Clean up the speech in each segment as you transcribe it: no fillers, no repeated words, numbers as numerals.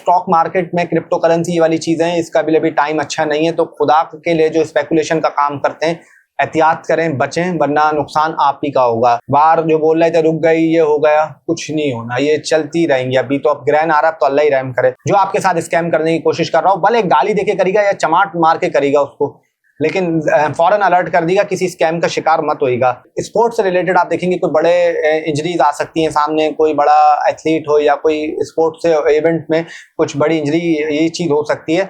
Stock market में crypto currency ये वाली चीजें हैं, इसका भी टाइम अच्छा नहीं है। तो खुदा के लिए जो स्पेकुलेशन का काम करते हैं एहतियात करें, बचें, वरना नुकसान आप ही का होगा। बाहर जो बोल रहे थे रुक गई, ये हो गया, कुछ नहीं होना, ये चलती रहेंगी। अभी तो अब ग्रहण आ रहा है तो अल्लाह ही रहम करे। जो आपके साथ स्कैम करने की कोशिश कर रहा हो, भले गाली देके करेगा या चमाट मार के करेगा उसको, लेकिन फौरन अलर्ट कर देगा, किसी स्कैम का शिकार मत होइएगा। स्पोर्ट्स से रिलेटेड आप देखेंगे कोई बड़े इंजरीज आ सकती हैं सामने, कोई बड़ा एथलीट हो या कोई स्पोर्ट्स से इवेंट में कुछ बड़ी इंजरी, ये चीज हो सकती है।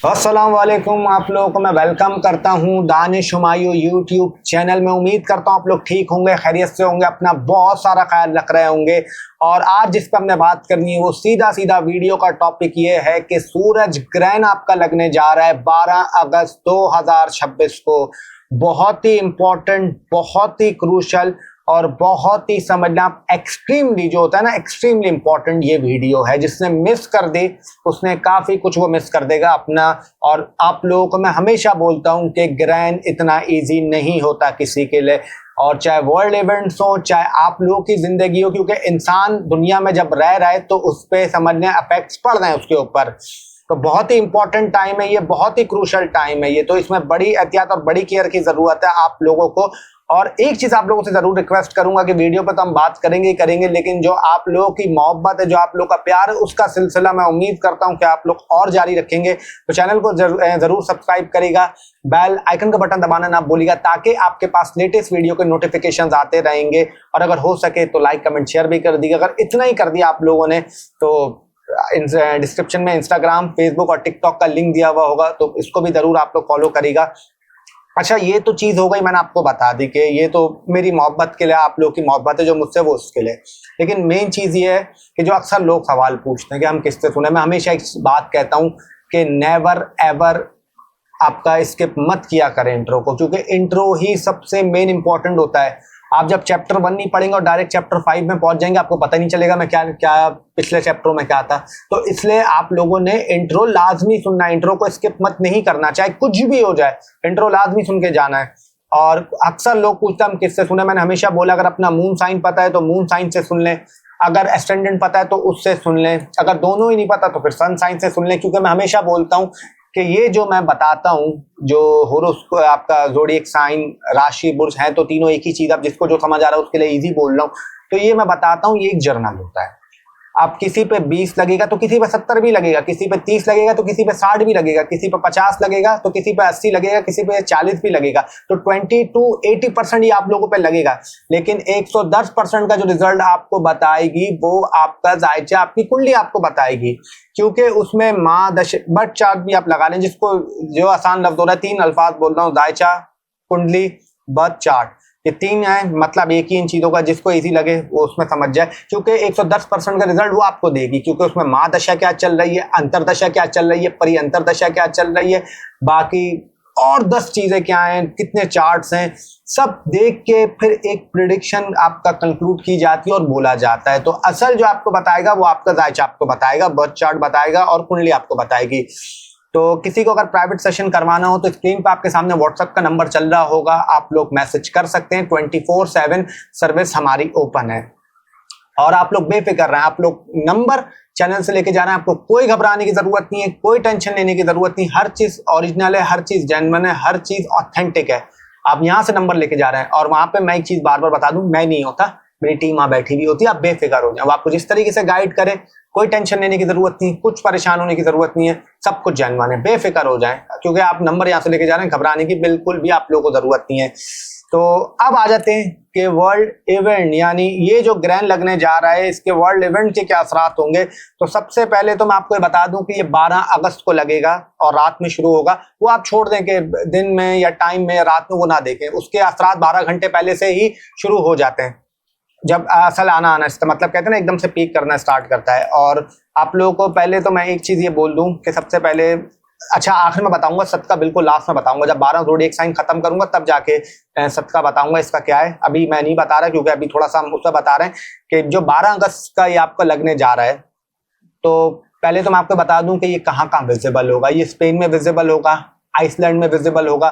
अस्सलाम वालेकुम, आप लोगों को मैं वेलकम करता हूं दानिश हुमायूं यूट्यूब चैनल में। उम्मीद करता हूं आप लोग ठीक होंगे, खैरियत से होंगे, अपना बहुत सारा ख्याल रख रहे होंगे। और आज जिस पर हमने बात करनी है वो सीधा वीडियो का टॉपिक ये है कि सूरज ग्रहण आपका लगने जा रहा है 12 अगस्त 2026 को। बहुत ही इंपॉर्टेंट, बहुत ही क्रूशल और बहुत ही समझना एक्सट्रीमली, जो होता है ना एक्सट्रीमली इंपॉर्टेंट ये वीडियो है। जिसने मिस कर दी उसने काफी कुछ वो मिस कर देगा अपना। और आप लोगों को मैं हमेशा बोलता हूं कि ग्रहण इतना इजी नहीं होता किसी के लिए, और चाहे वर्ल्ड इवेंट्स हो चाहे आप लोगों की जिंदगी हो, क्योंकि इंसान दुनिया में जब रह रहा है तो उस पर समझने इफेक्ट्स पड़ रहे हैं उसके ऊपर। तो बहुत ही इंपॉर्टेंट टाइम है ये, बहुत ही क्रूशल टाइम है ये। तो इसमें बड़ी एहतियात और बड़ी केयर की जरूरत है आप लोगों को। और एक चीज आप लोगों से जरूर रिक्वेस्ट करूंगा कि वीडियो पर तो हम बात करेंगे ही करेंगे, लेकिन जो आप लोगों की मोहब्बत है, जो आप लोगों का प्यार है, उसका सिलसिला मैं उम्मीद करता हूं कि आप लोग और जारी रखेंगे। तो चैनल को जरूर सब्सक्राइब करेगा, बेल आइकन का बटन दबाना ना भूलिएगा, ताकि आपके पास लेटेस्ट वीडियो के नोटिफिकेशन आते रहेंगे। और अगर हो सके तो लाइक कमेंट शेयर भी कर दीजिएगा। अगर इतना ही कर दिया आप लोगों ने तो डिस्क्रिप्शन में इंस्टाग्राम, फेसबुक और टिकटॉक का लिंक दिया हुआ होगा, तो इसको भी जरूर आप लोग फॉलो करिएगा। अच्छा, ये तो चीज हो गई, मैंने आपको बता दी कि ये तो मेरी मोहब्बत के लिए, आप लोग की मोहब्बत है जो मुझसे वो उसके लिए। लेकिन मेन चीज ये है कि जो अक्सर लोग सवाल पूछते हैं कि हम किससे सुने, मैं हमेशा एक बात कहता हूं कि नेवर एवर आपका स्किप मत किया करें इंट्रो को, क्योंकि इंट्रो ही सबसे मेन इंपॉर्टेंट होता है। आप जब चैप्टर 1 नहीं पढ़ेंगे और डायरेक्ट चैप्टर 5 में पहुंच जाएंगे, आपको पता नहीं चलेगा मैं क्या पिछले चैप्टर में क्या था। तो इसलिए आप लोगों ने इंट्रो लाजमी सुनना है, इंट्रो को स्किप मत नहीं करना, चाहे कुछ भी हो जाए, इंट्रो लाजमी सुन के जाना है। और अक्सर लोग पूछते हैं हम किससे सुने, मैंने हमेशा बोला अगर अपना मून साइन पता है तो मून साइन से सुन लें, अगर एस्टेंडेंट पता है तो उससे सुन लें, अगर दोनों ही नहीं पता तो फिर सन साइन से सुन लें। क्योंकि मैं हमेशा बोलता हूं कि ये जो मैं बताता हूं, जो होरोस्कोप आपका ज़ोडिएक साइन, राशि, बुर्ज है तो तीनों एक ही चीज, अब जिसको जो समझ आ रहा है उसके लिए इजी बोल रहा हूं। तो ये मैं बताता हूं, ये एक जर्नल होता है। आप किसी पे 20 लगेगा तो किसी पे 70 भी लगेगा, किसी पे 30 लगेगा तो किसी पे 60 भी लगेगा, किसी पे 50 लगेगा तो किसी पे 80 लगेगा, किसी पे 40 भी लगेगा। तो 20 to 80% ही आप लोगों पे लगेगा। लेकिन 110% का जो रिजल्ट आपको बताएगी वो आपका जायचा, आपकी कुंडली आपको बताएगी। क्योंकि उसमें माँ दश बट चार्ट भी आप लगा लें, जिसको जो आसान लफ्ज हो रहा है, 3 अल्फाज बोल रहा हूँ, जायचा, कुंडली, बर्थ चार्ट, ये 3 है। मतलब एक ही इन चीजों का, जिसको इजी लगे वो उसमें समझ जाए। क्योंकि 110% का रिजल्ट वो आपको देगी, क्योंकि उसमें माँ दशा क्या चल रही है, अंतरदशा क्या चल रही है, परि अंतरदशा क्या चल रही है, बाकी और 10 चीजें क्या हैं, कितने चार्ट्स हैं, सब देख के फिर एक प्रिडिक्शन आपका कंक्लूड की जाती है और बोला जाता है। तो असल जो आपको बताएगा वो आपका जायचा आपको बताएगा, बर्थ चार्ट बताएगा और कुंडली आपको बताएगी। तो किसी को अगर प्राइवेट सेशन करवाना हो तो स्क्रीन पर आपके सामने व्हाट्सएप का नंबर चल रहा होगा, आप लोग मैसेज कर सकते हैं। 24/7 सर्विस हमारी ओपन है और आप लोग बेफिक्र रहें। आप लोग नंबर चैनल से लेके जा रहे हैं, आपको कोई घबराने की जरूरत नहीं है, कोई टेंशन लेने की जरूरत नहीं। हर चीज ओरिजिनल है, हर चीज जेन्युइन है, हर चीज ऑथेंटिक है। आप यहाँ से नंबर लेके जा रहे हैं। और वहां पे मैं एक चीज बार बार बता दूं, मैं नहीं होता, मेरी टीम वहां बैठी हुई होती है। आप बेफिक्र हो जाए, अब आपको जिस तरीके से गाइड करें, कोई टेंशन लेने की जरूरत नहीं, कुछ परेशान होने की जरूरत नहीं है, सब कुछ जेन्युइन है, बेफिक्र हो जाएं। क्योंकि आप नंबर यहाँ से लेके जा रहे हैं, घबराने की बिल्कुल भी आप लोगों को जरूरत नहीं है। तो अब आ जाते हैं कि वर्ल्ड इवेंट, यानी ये जो ग्रहण लगने जा रहा है, इसके वर्ल्ड इवेंट के क्या असरात होंगे। तो सबसे पहले तो मैं आपको ये बता दूं कि ये 12 अगस्त को लगेगा और रात में शुरू होगा। वो आप छोड़ दें कि दिन में या टाइम में, रात में वो ना देखें, उसके असरात 12 घंटे पहले से ही शुरू हो जाते हैं। जब असल आना इसका मतलब कहते हैं ना, एकदम से पीक करना स्टार्ट करता है। और आप लोगों को पहले तो मैं एक चीज ये बोल दूं कि सबसे पहले, अच्छा आखिर में बताऊंगा सदका, बिल्कुल लास्ट में बताऊंगा, जब 12 ज़ोडिएक साइन खत्म करूंगा तब जाके सदका बताऊंगा इसका क्या है। अभी मैं नहीं बता रहा, क्योंकि अभी थोड़ा सा हम उसका बता रहे हैं कि जो 12 अगस्त का ये आपका लगने जा रहा है। तो पहले तो मैं आपको बता दूं कि ये कहाँ कहाँ विजिबल होगा। ये स्पेन में विजिबल होगा, आइसलैंड में विजिबल होगा,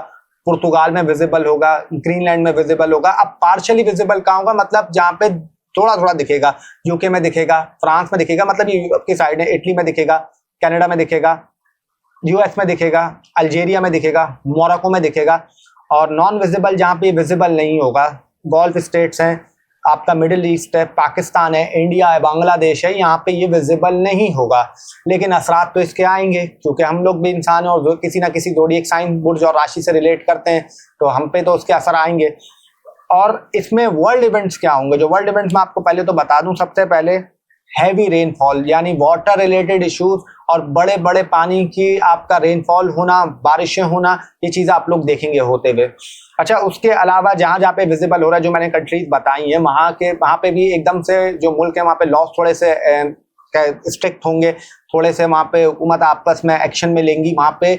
पुर्तगाल में विजिबल होगा, ग्रीनलैंड में विजिबल होगा। अब पार्शियली विजिबल कहाँ होगा, मतलब जहाँ पे थोड़ा थोड़ा दिखेगा, यूके में दिखेगा, फ्रांस में दिखेगा, मतलब ये यूरोप की साइड है, इटली में दिखेगा, कनाडा में दिखेगा, यूएस में दिखेगा, अल्जीरिया में दिखेगा, मोरक्को में दिखेगा। और नॉन विजिबल जहाँ पे विजिबल नहीं होगा, गल्फ स्टेट्स हैं, आपका मिडिल ईस्ट है, पाकिस्तान है, इंडिया है, बांग्लादेश है, यहाँ पे ये विजिबल नहीं होगा। लेकिन असरात तो इसके आएंगे, क्योंकि हम लोग भी इंसान हैं और जो किसी ना किसी ज़ोडिएक साइन, बुर्ज और राशि से रिलेट करते हैं, तो हम पे तो उसके असर आएंगे। और इसमें वर्ल्ड इवेंट्स क्या होंगे, जो वर्ल्ड इवेंट्स मैं आपको पहले तो बता दूं। सबसे पहले हैवी रेनफॉल, यानी वाटर रिलेटेड इश्यूज और बड़े बड़े पानी की आपका रेनफॉल होना, बारिशें होना, ये चीज़ आप लोग देखेंगे होते हुए। अच्छा, उसके अलावा जहाँ जहाँ पे विजिबल हो रहा है, जो मैंने कंट्रीज बताई हैं, वहाँ पे भी एकदम से जो मुल्क है वहाँ पे लॉस थोड़े से स्ट्रिक्ट होंगे, थोड़े से वहाँ पे हुकूमत आपस में एक्शन में लेंगी। वहाँ पे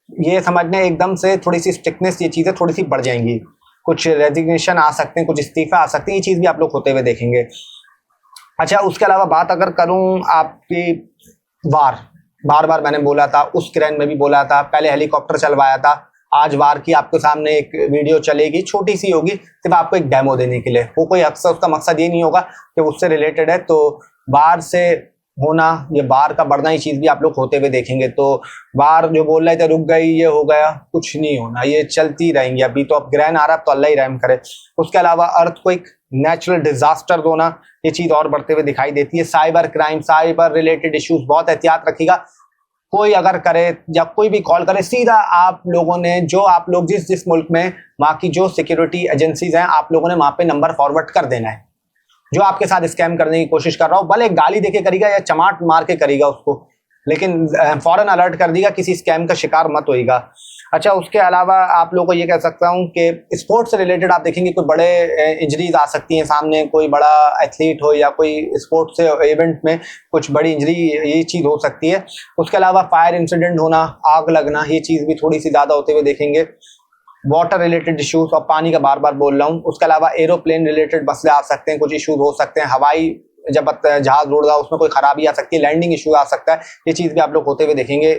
ये समझने एकदम से थोड़ी सी स्ट्रिक्टनेस, ये चीज़ें थोड़ी सी बढ़ जाएंगी, कुछ रेजिग्नेशन आ सकते हैं, कुछ इस्तीफा आ सकते हैं, ये चीज़ भी आप लोग होते हुए देखेंगे। अच्छा, उसके अलावा बात अगर करूं आपकी बार बार मैंने बोला था, उस किरण में भी बोला था, पहले हेलीकॉप्टर चलवाया था, आज वार की आपके सामने एक वीडियो चलेगी, छोटी सी होगी, सिर्फ आपको एक डेमो देने के लिए। वो कोई अक्सर उसका मकसद ये नहीं होगा कि उससे रिलेटेड है। तो वार से होना, ये वार का बढ़ना, ये चीज़ भी आप लोग होते हुए देखेंगे। तो वार जो बोल रहे थे रुक गई, ये हो गया, कुछ नहीं होना, ये चलती रहेंगी। अभी तो अब ग्रहण आ रहा है, तो अल्लाह ही रहम करे। उसके अलावा अर्थक्वेक, नेचुरल डिजास्टर होना, ये चीज़ और बढ़ते हुए दिखाई देती है। Cyber crime, cyber related issues, बहुत एहतियात रखिएगा। कोई अगर करे या कोई भी कॉल करे, सीधा आप लोगों ने, जो आप लोग जिस मुल्क में, वहाँ की जो सिक्योरिटी एजेंसीज हैं, आप लोगों ने वहाँ पे नंबर फॉरवर्ड कर देना है। जो आपके साथ स्कैम करने की कोशिश कर रहा हो, भले गाली देके करेगा या चमाट मार के करेगा उसको, लेकिन फौरन अलर्ट कर देगा, किसी स्कैम का शिकार मत होइएगा। अच्छा, उसके अलावा आप लोगों को ये कह सकता हूँ कि स्पोर्ट्स से रिलेटेड आप देखेंगे कोई बड़े इंजरीज आ सकती हैं सामने, कोई बड़ा एथलीट हो या कोई स्पोर्ट्स से इवेंट में कुछ बड़ी इंजरी, ये चीज़ हो सकती है। उसके अलावा फायर इंसिडेंट होना, आग लगना, ये चीज़ भी थोड़ी सी ज़्यादा होते हुए देखेंगे। वाटर रिलेटेड इश्यूज, और पानी का बार बार बोल रहा हूँ। उसके अलावा एरोप्लेन रिलेटेड मसले आ सकते हैं, कुछ इश्यूज हो सकते हैं, हवाई जब जहाज उड़ रहा है उसमें कोई खराबी आ सकती है, लैंडिंग इशू आ सकता है, ये चीज़ भी आप लोग होते हुए देखेंगे।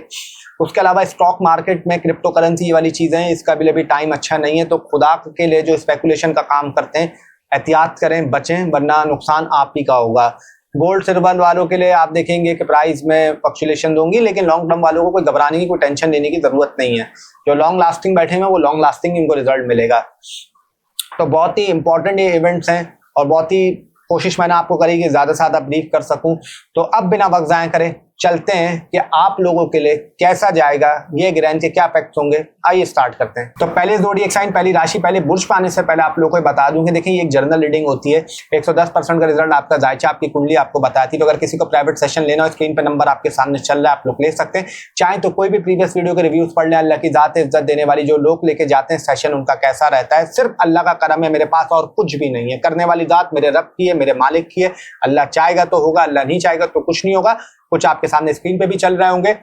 उसके अलावा स्टॉक मार्केट में क्रिप्टो करेंसी वाली चीज़ें हैं, इसका भी अभी टाइम अच्छा नहीं है, तो खुदा के लिए जो स्पेकुलेशन का काम करते हैं, एहतियात करें, बचें, वरना नुकसान आप ही का होगा। गोल्ड सिल्वर वालों के लिए आप देखेंगे कि प्राइस में फ्लक्चुएशन होंगी, लेकिन लॉन्ग टर्म वालों को कोई घबराने की, कोई टेंशन लेने की जरूरत नहीं है। जो लॉन्ग लास्टिंग बैठे हैं वो लॉन्ग लास्टिंग इनको रिजल्ट मिलेगा। तो बहुत ही इंपॉर्टेंट ये इवेंट्स हैं और बहुत ही कोशिश मैंने आपको करी कि ज़्यादा से ज़्यादा ब्रीफ कर सकूं। तो अब बिना वक्त ज़ाया करें चलते हैं कि आप लोगों के लिए कैसा जाएगा, ये ग्रहण के क्या इफेक्ट्स होंगे। आइए स्टार्ट करते हैं। तो पहले ज़ोडिएक साइन, पहली राशि, पहले बुर्ज पे आने से पहले आप लोगों को बता दूं कि देखिए ये एक जर्नल रीडिंग होती है। 110% का रिजल्ट आपका जायचा आपकी कुंडली आपको बताती है। तो अगर किसी को प्राइवेट सेशन लेना हो, स्क्रीन पे नंबर आपके सामने चल रहा है, आप लोग ले सकते हैं। चाहे तो कोई भी प्रीवियस वीडियो के रिव्यूज पढ़ लें। अल्लाह की जात इज्जत देने वाली जो लोग लेके जाते हैं सेशन, उनका कैसा रहता है, सिर्फ अल्लाह का करम है मेरे पास, और कुछ भी नहीं है। करने वाली जात मेरे रब की है, मेरे मालिक की है। अल्लाह चाहेगा तो होगा, अल्लाह नहीं चाहेगा तो कुछ नहीं होगा। कुछ आपके सामने स्क्रीन पे भी चल रहे होंगे,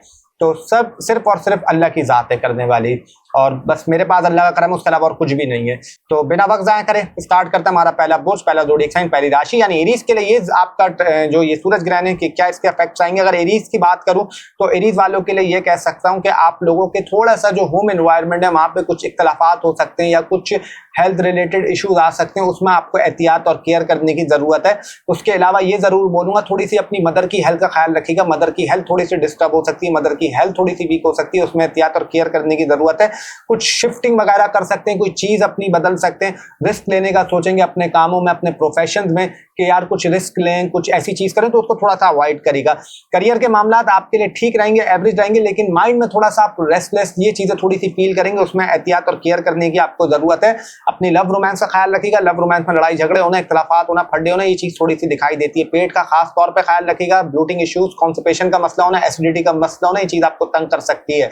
तो सब सिर्फ और सिर्फ अल्लाह की जात है करने वाली, और बस मेरे पास अल्लाह का करम है, उसके अलावा और कुछ भी नहीं है। तो बिना वक्त ज़ाया करें स्टार्ट करते हैं हमारा पहला बुर्ज, पहला ज़ोडिएक साइन, पहली राशि यानी एरीज के लिए। ये आपका जो ये सूरज ग्रहण है कि क्या इसके इफेक्ट्स आएंगे। अगर एरीज की बात करूं तो एरीज वालों के लिए ये कह सकता हूं कि आप लोगों के थोड़ा सा जो होम एनवायरनमेंट है वहाँ पे कुछ इख्तलाफात हो सकते हैं या कुछ हेल्थ रिलेटेड इश्यूज आ सकते हैं, उसमें आपको एहतियात और केयर करने की जरूरत है। उसके अलावा ये जरूर बोलूंगा, थोड़ी सी अपनी मदर की हेल्थ का ख्याल रखिएगा। मदर की हेल्थ थोड़ी सी डिस्टर्ब हो सकती है, मदर की हेल्थ थोड़ी सी वीक हो सकती है, उसमें एहतियात और केयर करने की जरूरत है। कुछ शिफ्टिंग वगैरह कर सकते हैं, कोई चीज अपनी बदल सकते हैं, रिस्क लेने का सोचेंगे अपने कामों में, अपने प्रोफेशन में कि यार कुछ रिस्क लें, कुछ ऐसी चीज करें, तो उसको थोड़ा सा अवॉइड करेगा। करियर के मामलात आपके लिए ठीक रहेंगे, एवरेज रहेंगे, लेकिन माइंड में थोड़ा सा आप रेस्टलेस, ये चीजें थोड़ी सी फील करेंगे, उसमें एहतियात और केयर करने की आपको जरूरत है। अपनी लव रोमांस का ख्याल रखिएगा। लव रोमांस में लड़ाई झगड़े होना, इख्तलाफात होना, फड्डे होना, ये चीज थोड़ी सी दिखाई देती है। पेट का खास तौर पे ख्याल रखिएगा। ब्लोटिंग इश्यूज, कॉन्स्टिपेशन का मसला होना, एसिडिटी का मसला होना, ये चीज आपको तंग कर सकती है।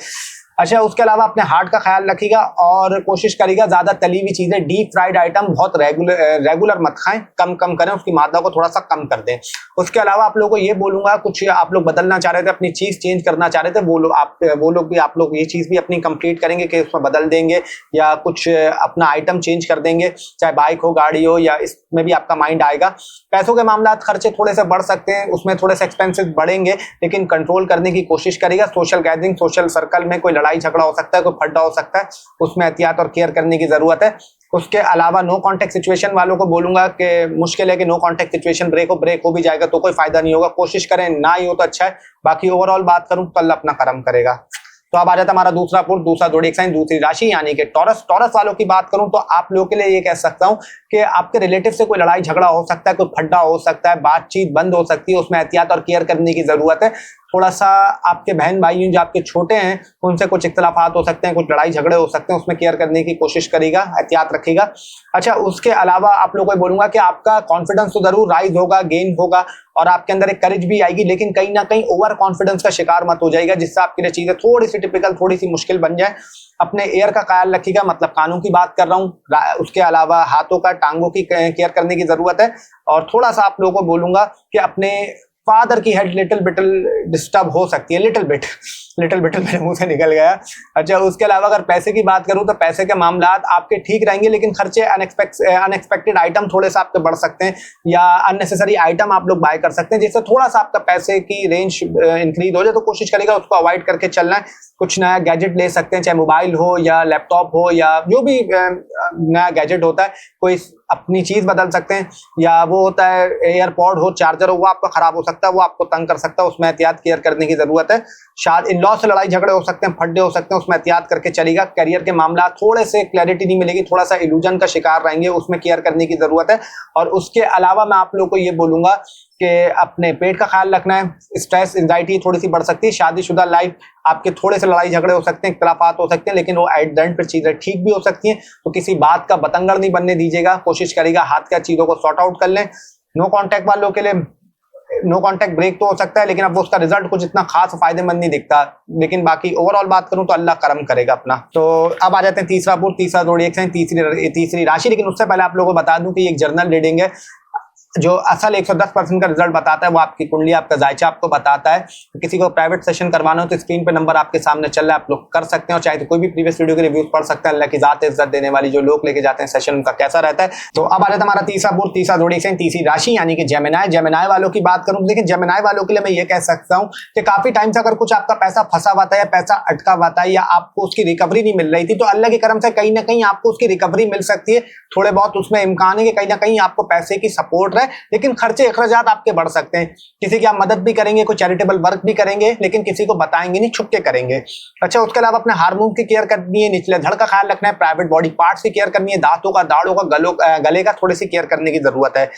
अच्छा, उसके अलावा अपने हार्ट का ख्याल रखिएगा और कोशिश करिएगा ज्यादा तली हुई चीजें, डीप फ्राइड आइटम बहुत रेगुलर मत खाएं, कम करें, उसकी मात्रा को थोड़ा सा कम कर दें। उसके अलावा आप लोगों को ये बोलूंगा, कुछ आप लोग बदलना चाह रहे थे, अपनी चीज चेंज करना चाह रहे थे, वो लोग आप लोग ये चीज भी अपनी कंप्लीट करेंगे कि उसमें बदल देंगे या कुछ अपना आइटम चेंज कर देंगे, चाहे बाइक हो, गाड़ी हो, या इसमें भी आपका माइंड आएगा। पैसों के मामला खर्चे थोड़े से बढ़ सकते हैं, उसमें थोड़े से एक्सपेंसेस बढ़ेंगे, लेकिन कंट्रोल करने की कोशिश करिएगा। सोशल गैदरिंग, सोशल सर्कल में कोई लड़ाई झगड़ा हो सकता है, कोई फड्डा हो सकता है, उसमें एहतियात और केयर करने की जरूरत है। उसके अलावा नो कॉन्टेक्ट सिचुएशन वालों को बोलूंगा कि मुश्किल है कि नो कॉन्टेक्ट सिचुएशन ब्रेक हो भी जाएगा तो कोई फायदा नहीं होगा, कोशिश करें ना ही हो तो अच्छा है। बाकी ओवरऑल बात करूं तो अल्लाह अपना करम करेगा। तो अब आ जाता है हमारा दूसरा पुरुष, दूसरा ज़ोडिएक साइन, दूसरी राशि यानी कि टॉरस। टॉरस वालों की बात करूं तो आप लोगों के लिए ये कह सकता हूं कि आपके रिलेटिव से कोई लड़ाई झगड़ा हो सकता है, कोई फड्डा हो सकता है, बातचीत बंद हो सकती है, उसमें एहतियात और केयर करने की जरूरत है। थोड़ा सा आपके बहन भाई जो आपके छोटे हैं उनसे कुछ इख्तलाफात हो सकते हैं, कुछ लड़ाई झगड़े हो सकते हैं, उसमें केयर करने की कोशिश करेगा, एहतियात रखेगा। अच्छा, उसके अलावा आप लोगों को बोलूंगा कि आपका कॉन्फिडेंस तो जरूर राइज होगा, गेन होगा और आपके अंदर एक करेज भी आएगी, लेकिन कहीं ना कहीं ओवर कॉन्फिडेंस का शिकार मत हो जाएगा जिससे आपके लिए चीजें थोड़ी सी टिपिकल, थोड़ी सी मुश्किल बन जाए। अपने एयर का ख्याल रखिएगा, मतलब कानों की बात कर रहा हूँ। उसके अलावा हाथों का, टांगों की केयर करने की जरूरत है। और थोड़ा सा आप लोगों को बोलूंगा कि अपने फादर की हेड लिटिल बिटल डिस्टर्ब हो सकती है, लिटिल बिट मेरे मुंह से निकल गया। अच्छा, उसके अलावा अगर पैसे की बात करूं तो पैसे के मामलात आपके ठीक रहेंगे, लेकिन खर्चे अनएक्सपेक्टेड आइटम थोड़े से आपके बढ़ सकते हैं या अननेसेसरी आइटम आप लोग बाय कर सकते हैं, जिससे थोड़ा सा आपका पैसे की रेंज इंक्रीज हो जाए। तो कोशिश करेगा उसको अवॉइड करके चलना है। कुछ नया गैजेट ले सकते हैं, चाहे मोबाइल हो या लैपटॉप हो या जो भी नया गैजेट होता है, कोई अपनी चीज बदल सकते हैं। या वो होता है एयरपॉड हो, चार्जर हो, वो आपका खराब हो सकता है, वो आपको तंग कर सकता है, उसमें एहतियात केयर करने की जरूरत है। शायद इन लॉ से लड़ाई झगड़े हो सकते हैं, फड्डे हो सकते हैं, उसमें एहतियात करके चलेगा। करियर के मामला थोड़े से क्लैरिटी नहीं मिलेगी, थोड़ा सा इल्यूजन का शिकार रहेंगे, उसमें केयर करने की जरूरत है। और उसके अलावा मैं आप लोगों को ये बोलूंगा कि अपने पेट का ख्याल रखना है। स्ट्रेस, एंजाइटी थोड़ी सी बढ़ सकती है। शादीशुदा लाइफ आपके थोड़े से लड़ाई झगड़े हो सकते हैं, इख्तलाफात हो सकते हैं, लेकिन वो एट द एंड पर चीजें ठीक भी हो सकती हैं। तो किसी बात का बतंगड़ नहीं बनने दीजिएगा, कोशिश करिएगा हाथ का चीजों को सॉर्ट आउट कर लें। नो कॉन्टैक्ट वालों के लिए नो कॉन्टैक्ट ब्रेक तो हो सकता है, लेकिन अब उसका रिजल्ट कुछ इतना खास फायदेमंद नहीं दिखता। लेकिन बाकी ओवरऑल बात करूं तो अल्लाह करम करेगा अपना। तो अब आ जाते हैं तीसरा पुरुष, तीसरा ज़ोडिएक साइन, तीसरी राशि। लेकिन उससे पहले आप लोगों को बता दूं कि एक जर्नल रीडिंग है। जो असल 110% का रिजल्ट बताता है वो आपकी कुंडली, आपका जायचा आपको बताता है। तो किसी को प्राइवेट सेशन करवाना हो तो स्क्रीन पे नंबर आपके सामने चल रहा है, आप लोग कर सकते हैं। और चाहे तो कोई भी प्रीवियस वीडियो के रिव्यूज पढ़ सकते हैं। अल्लाह की जात इज्जत देने वाली जो लोग लेके जाते हैं सेशन, उनका कैसा रहता है। तो अब आ जाता है हमारा तीसरा पुरुष, तीसरा ज़ोडिएक साइन, तीसरी राशि यानी कि जेमिनी। जेमिनी वालों की बात करूं, देखिए जेमिनी वालों के लिए मैं ये कह सकता हूं कि काफी टाइम से अगर कुछ आपका पैसा फंसा हुआ था या पैसा अटका हुआ था या आपको उसकी रिकवरी नहीं मिल रही थी, तो अल्लाह के करम से कहीं ना कहीं आपको उसकी रिकवरी मिल सकती है। थोड़े बहुत उसमें इम्कान है कि कहीं ना कहीं आपको पैसे की सपोर्ट रहे, लेकिन खर्चे अखराजात आपके बढ़ सकते हैं। किसी की आप मदद भी करेंगे, कोई चैरिटेबल वर्क भी करेंगे, लेकिन किसी को बताएंगे नहीं, छुप के करेंगे। अच्छा, उसके अलावा अपने हार्मोन की केयर करनी है, निचले धड़ का ख्याल रखना है, प्राइवेट बॉडी पार्ट्स की केयर करनी है, दांतों का, दाढ़ों का, गले का थोड़ी सी केयर करने की जरूरत है।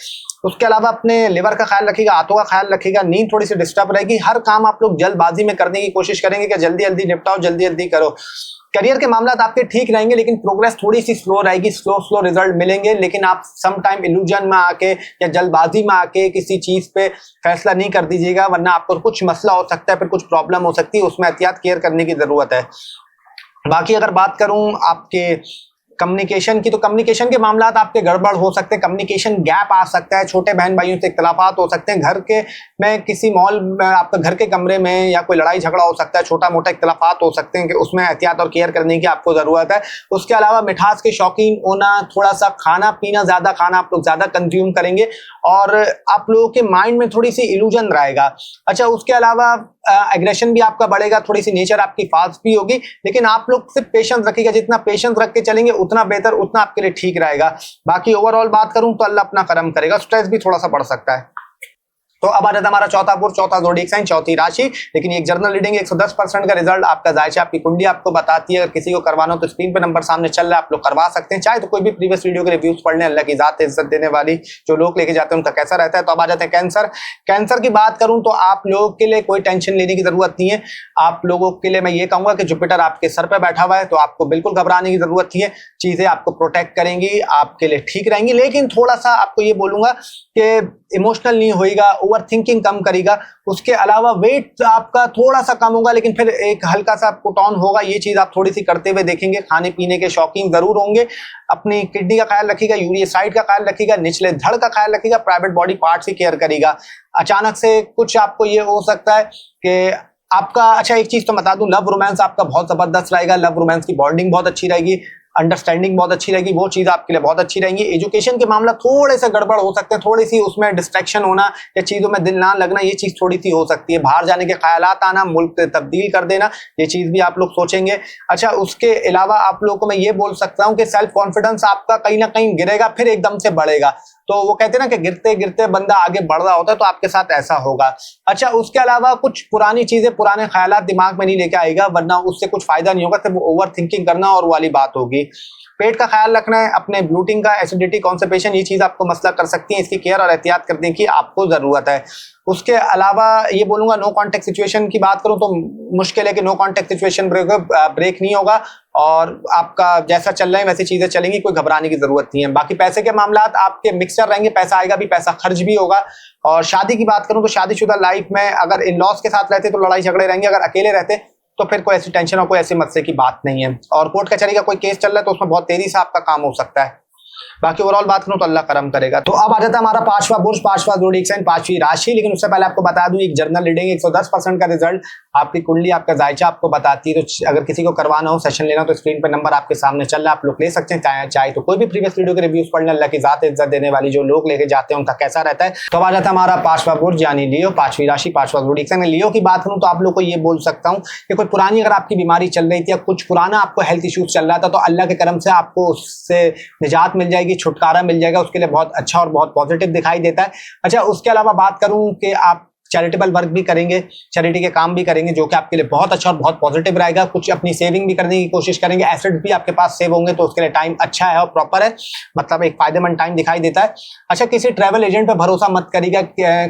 उसके अलावा अपने लिवर का ख्याल रखिएगा, हाथों का ख्याल रखिएगा। नींद थोड़ी सी डिस्टर्ब रहेगी। हर काम आप लोग जल्दबाजी में करने की कोशिश करेंगे कि जल्दी जल्दी निपटाओ, जल्दी जल्दी करो। करियर के मामला आपके ठीक रहेंगे, लेकिन प्रोग्रेस थोड़ी सी स्लो रहेगी, स्लो रिजल्ट मिलेंगे। लेकिन आप सम टाइम इल्यूजन में आके या जल्दबाजी में आके किसी चीज पे फैसला नहीं कर दीजिएगा, वरना आपको कुछ मसला हो सकता है, फिर कुछ प्रॉब्लम हो सकती है, उसमें एहतियात केयर करने की जरूरत है। बाकी अगर बात करूं आपके कम्युनिकेशन की, तो कम्युनिकेशन के मामला आपके गड़बड़ हो सकते हैं, कम्युनिकेशन गैप आ सकता है, छोटे बहन भाइयों से इख्तलाफात हो सकते हैं, घर के में किसी मॉल में आपका घर के कमरे में या कोई लड़ाई झगड़ा हो सकता है, छोटा मोटा इख्तलाफात हो सकते हैं कि उसमें एहतियात और केयर करने की आपको जरूरत है। उसके अलावा मिठास के शौकीन होना, थोड़ा सा खाना पीना, ज्यादा खाना आप लोग ज्यादा कंज्यूम करेंगे और आप लोगों के माइंड में थोड़ी सी इल्यूजन रहेगा। अच्छा, उसके अलावा एग्रेशन भी आपका बढ़ेगा, थोड़ी सी नेचर आपकी फास्ट भी होगी, लेकिन आप लोग सिर्फ पेशेंस रखिएगा। जितना पेशेंस रख के चलेंगे उतना बेहतर, उतना आपके लिए ठीक रहेगा। बाकी ओवरऑल बात करूं तो अल्लाह अपना करम करेगा। स्ट्रेस भी थोड़ा सा बढ़ सकता है। तो अब आ जाता है हमारा चौथा पुरुष, चौथा ज़ोडिएक साइन, चौथी राशि। लेकिन एक जर्नल रीडिंग 110% का रिजल्ट आपका जायचा, आपकी कुंडली आपको बताती है। अगर किसी को करवाना हो तो स्क्रीन पे नंबर सामने चल रहा है, आप लोग करवा सकते हैं। चाहे तो कोई भी प्रीवियस वीडियो के रिव्यूज पढ़ लें। अल्लाह की जात इज्जत देने वाली जो लोग लेके जाते हैं उनका कैसा रहता है। तो अब आ जाते हैं कैंसर। कैंसर की बात करूं तो आप लोगों के लिए कोई टेंशन लेने की जरूरत नहीं है। आप लोगों के लिए मैं ये कहूंगा कि जुपिटर आपके सर पे बैठा हुआ है, तो आपको बिल्कुल घबराने की जरूरत नहीं है। चीजें आपको प्रोटेक्ट करेंगी, आपके लिए ठीक रहेंगी, लेकिन थोड़ा सा आपको ये बोलूंगा कि इमोशनल नहीं होएगा, ओवर थिंकिंग कम करेगा। उसके अलावा वेट आपका थोड़ा सा कम होगा, लेकिन फिर एक हल्का सा पुट ऑन होगा। ये चीज आप थोड़ी सी करते हुए देखेंगे। खाने पीने के शौकीन जरूर होंगे। अपनी किडनी का ख्याल रखिएगा, यूरियासाइड का ख्याल रखिएगा, निचले धड़ का ख्याल रखिएगा, प्राइवेट बॉडी पार्ट्स की केयर करेगा। अचानक से कुछ आपको ये हो सकता है कि आपका, अच्छा एक चीज तो बता दूं, लव रोमांस आपका बहुत जबरदस्त रहेगा। लव रोमांस की बॉन्डिंग बहुत अच्छी रहेगी। अंडरस्टैंडिंग बहुत अच्छी रहेगी, वो चीज़ आपके लिए बहुत अच्छी रहेंगी। एजुकेशन के मामला थोड़े से गड़बड़ हो सकते हैं, थोड़ी सी उसमें डिस्ट्रैक्शन होना या चीज़ों में दिल ना लगना, ये चीज़ थोड़ी सी हो सकती है। बाहर जाने के ख्यालात आना, मुल्क तब्दील कर देना, ये चीज़ भी आप लोग सोचेंगे। अच्छा, उसके अलावा आप लोगों को मैं ये बोल सकता हूँ कि सेल्फ कॉन्फिडेंस आपका कहीं ना कहीं गिरेगा, फिर एकदम से बढ़ेगा। तो वो कहते हैं ना कि गिरते गिरते बंदा आगे बढ़ रहा होता है, तो आपके साथ ऐसा होगा। अच्छा, उसके अलावा कुछ पुरानी चीजें, पुराने ख्यालात दिमाग में नहीं लेके आएगा, वरना उससे कुछ फायदा नहीं होगा, सिर्फ ओवर थिंकिंग करना और वाली बात होगी। पेट का ख्याल रखना है, अपने ब्लोटिंग का, एसिडिटी, कॉन्स्टिपेशन, ये चीज आपको मसला कर सकती है, इसकी केयर और एहतियात करने की आपको जरूरत है। उसके अलावा ये बोलूंगा, नो कांटेक्ट सिचुएशन की बात करूं तो मुश्किल है कि नो कांटेक्ट सिचुएशन ब्रेक नहीं होगा, और आपका जैसा चल रहा है वैसी चीजें चलेंगी, कोई घबराने की जरूरत नहीं है। बाकी पैसे के मामलात आपके मिक्सचर रहेंगे, पैसा आएगा भी, पैसा खर्च भी होगा। और शादी की बात करूं तो शादीशुदा लाइफ में अगर इन लॉज के साथ रहते तो लड़ाई झगड़े रहेंगे, अगर अकेले रहते तो फिर कोई ऐसी टेंशन और कोई ऐसे मसले की बात नहीं है। और कोर्ट कचहरी का कोई केस चल रहा है तो उसमें बहुत तेजी से आपका काम हो सकता है। बाकी ओवरऑल बात करूं तो अल्लाह करम करेगा। तो अब आ जाता है हमारा पांचवा बुर्ज, पांचवा ज़ोडिएक साइन, पांचवी राशि। लेकिन उससे पहले आपको बता दूं, एक जर्नल रीडिंग 110% का रिजल्ट आपकी कुंडली, आपका जायचा आपको बताती है। तो अगर किसी को करवाना हो, सेशन लेना हो, तो स्क्रीन पर नंबर आपके सामने चल रहा है, आप लोग ले सकते हैं। चाहे तो कोई भी प्रीवियस वीडियो के रिव्यूज पढ़ना, अल्लाह की जात इज्जत देने वाली जो लोग लेके जाते हैं उनका कैसा रहता है। तो आ जाता है हमारा पांचवा बुर्ज यानी लियो, पांचवी राशि, पांचवा ज़ोडिएक साइन। लियो की बात करूं तो आप लोग को ये बोल सकता हूं कि कोई पुरानी अगर आपकी बीमारी चल रही थी या कुछ पुराना आपको हेल्थ इश्यूज चल रहा था, तो अल्लाह के करम से आपको उससे निजात मिल जाएगी, छुटकारा मिल जाएगा। उसके लिए बहुत अच्छा और बहुत पॉजिटिव दिखाई देता है। अच्छा, उसके अलावा बात करूं कि आप चैरिटेबल वर्क भी करेंगे, चैरिटी के काम भी करेंगे, जो कि आपके लिए बहुत अच्छा और बहुत पॉजिटिव रहेगा। कुछ अपनी सेविंग भी करने की कोशिश करेंगे, एसेट भी आपके पास सेव होंगे, तो उसके लिए टाइम अच्छा है और प्रॉपर है, मतलब एक फायदेमंद टाइम दिखाई देता है। अच्छा, किसी ट्रैवल एजेंट पे भरोसा मत करिएगा,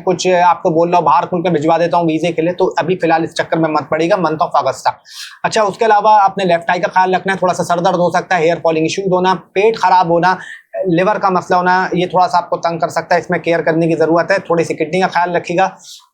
कुछ आपको बोल रहा हूँ बाहर खुल के भिजवा देता हूँ वीजे के लिए, तो अभी फिलहाल इस चक्कर में मत पड़ेगा, मंथ ऑफ अगस्त तक। अच्छा, उसके अलावा अपने लेफ्ट आई का ख्याल रखना है, थोड़ा सा सर दर्द हो सकता है, हेयर फॉलिंग इश्यूज होना, पेट खराब होना, लिवर का मसला होना, ये थोड़ा सा आपको तंग कर सकता है, इसमें केयर करने की जरूरत है। थोड़ी सी किडनी का ख्याल रखिएगा।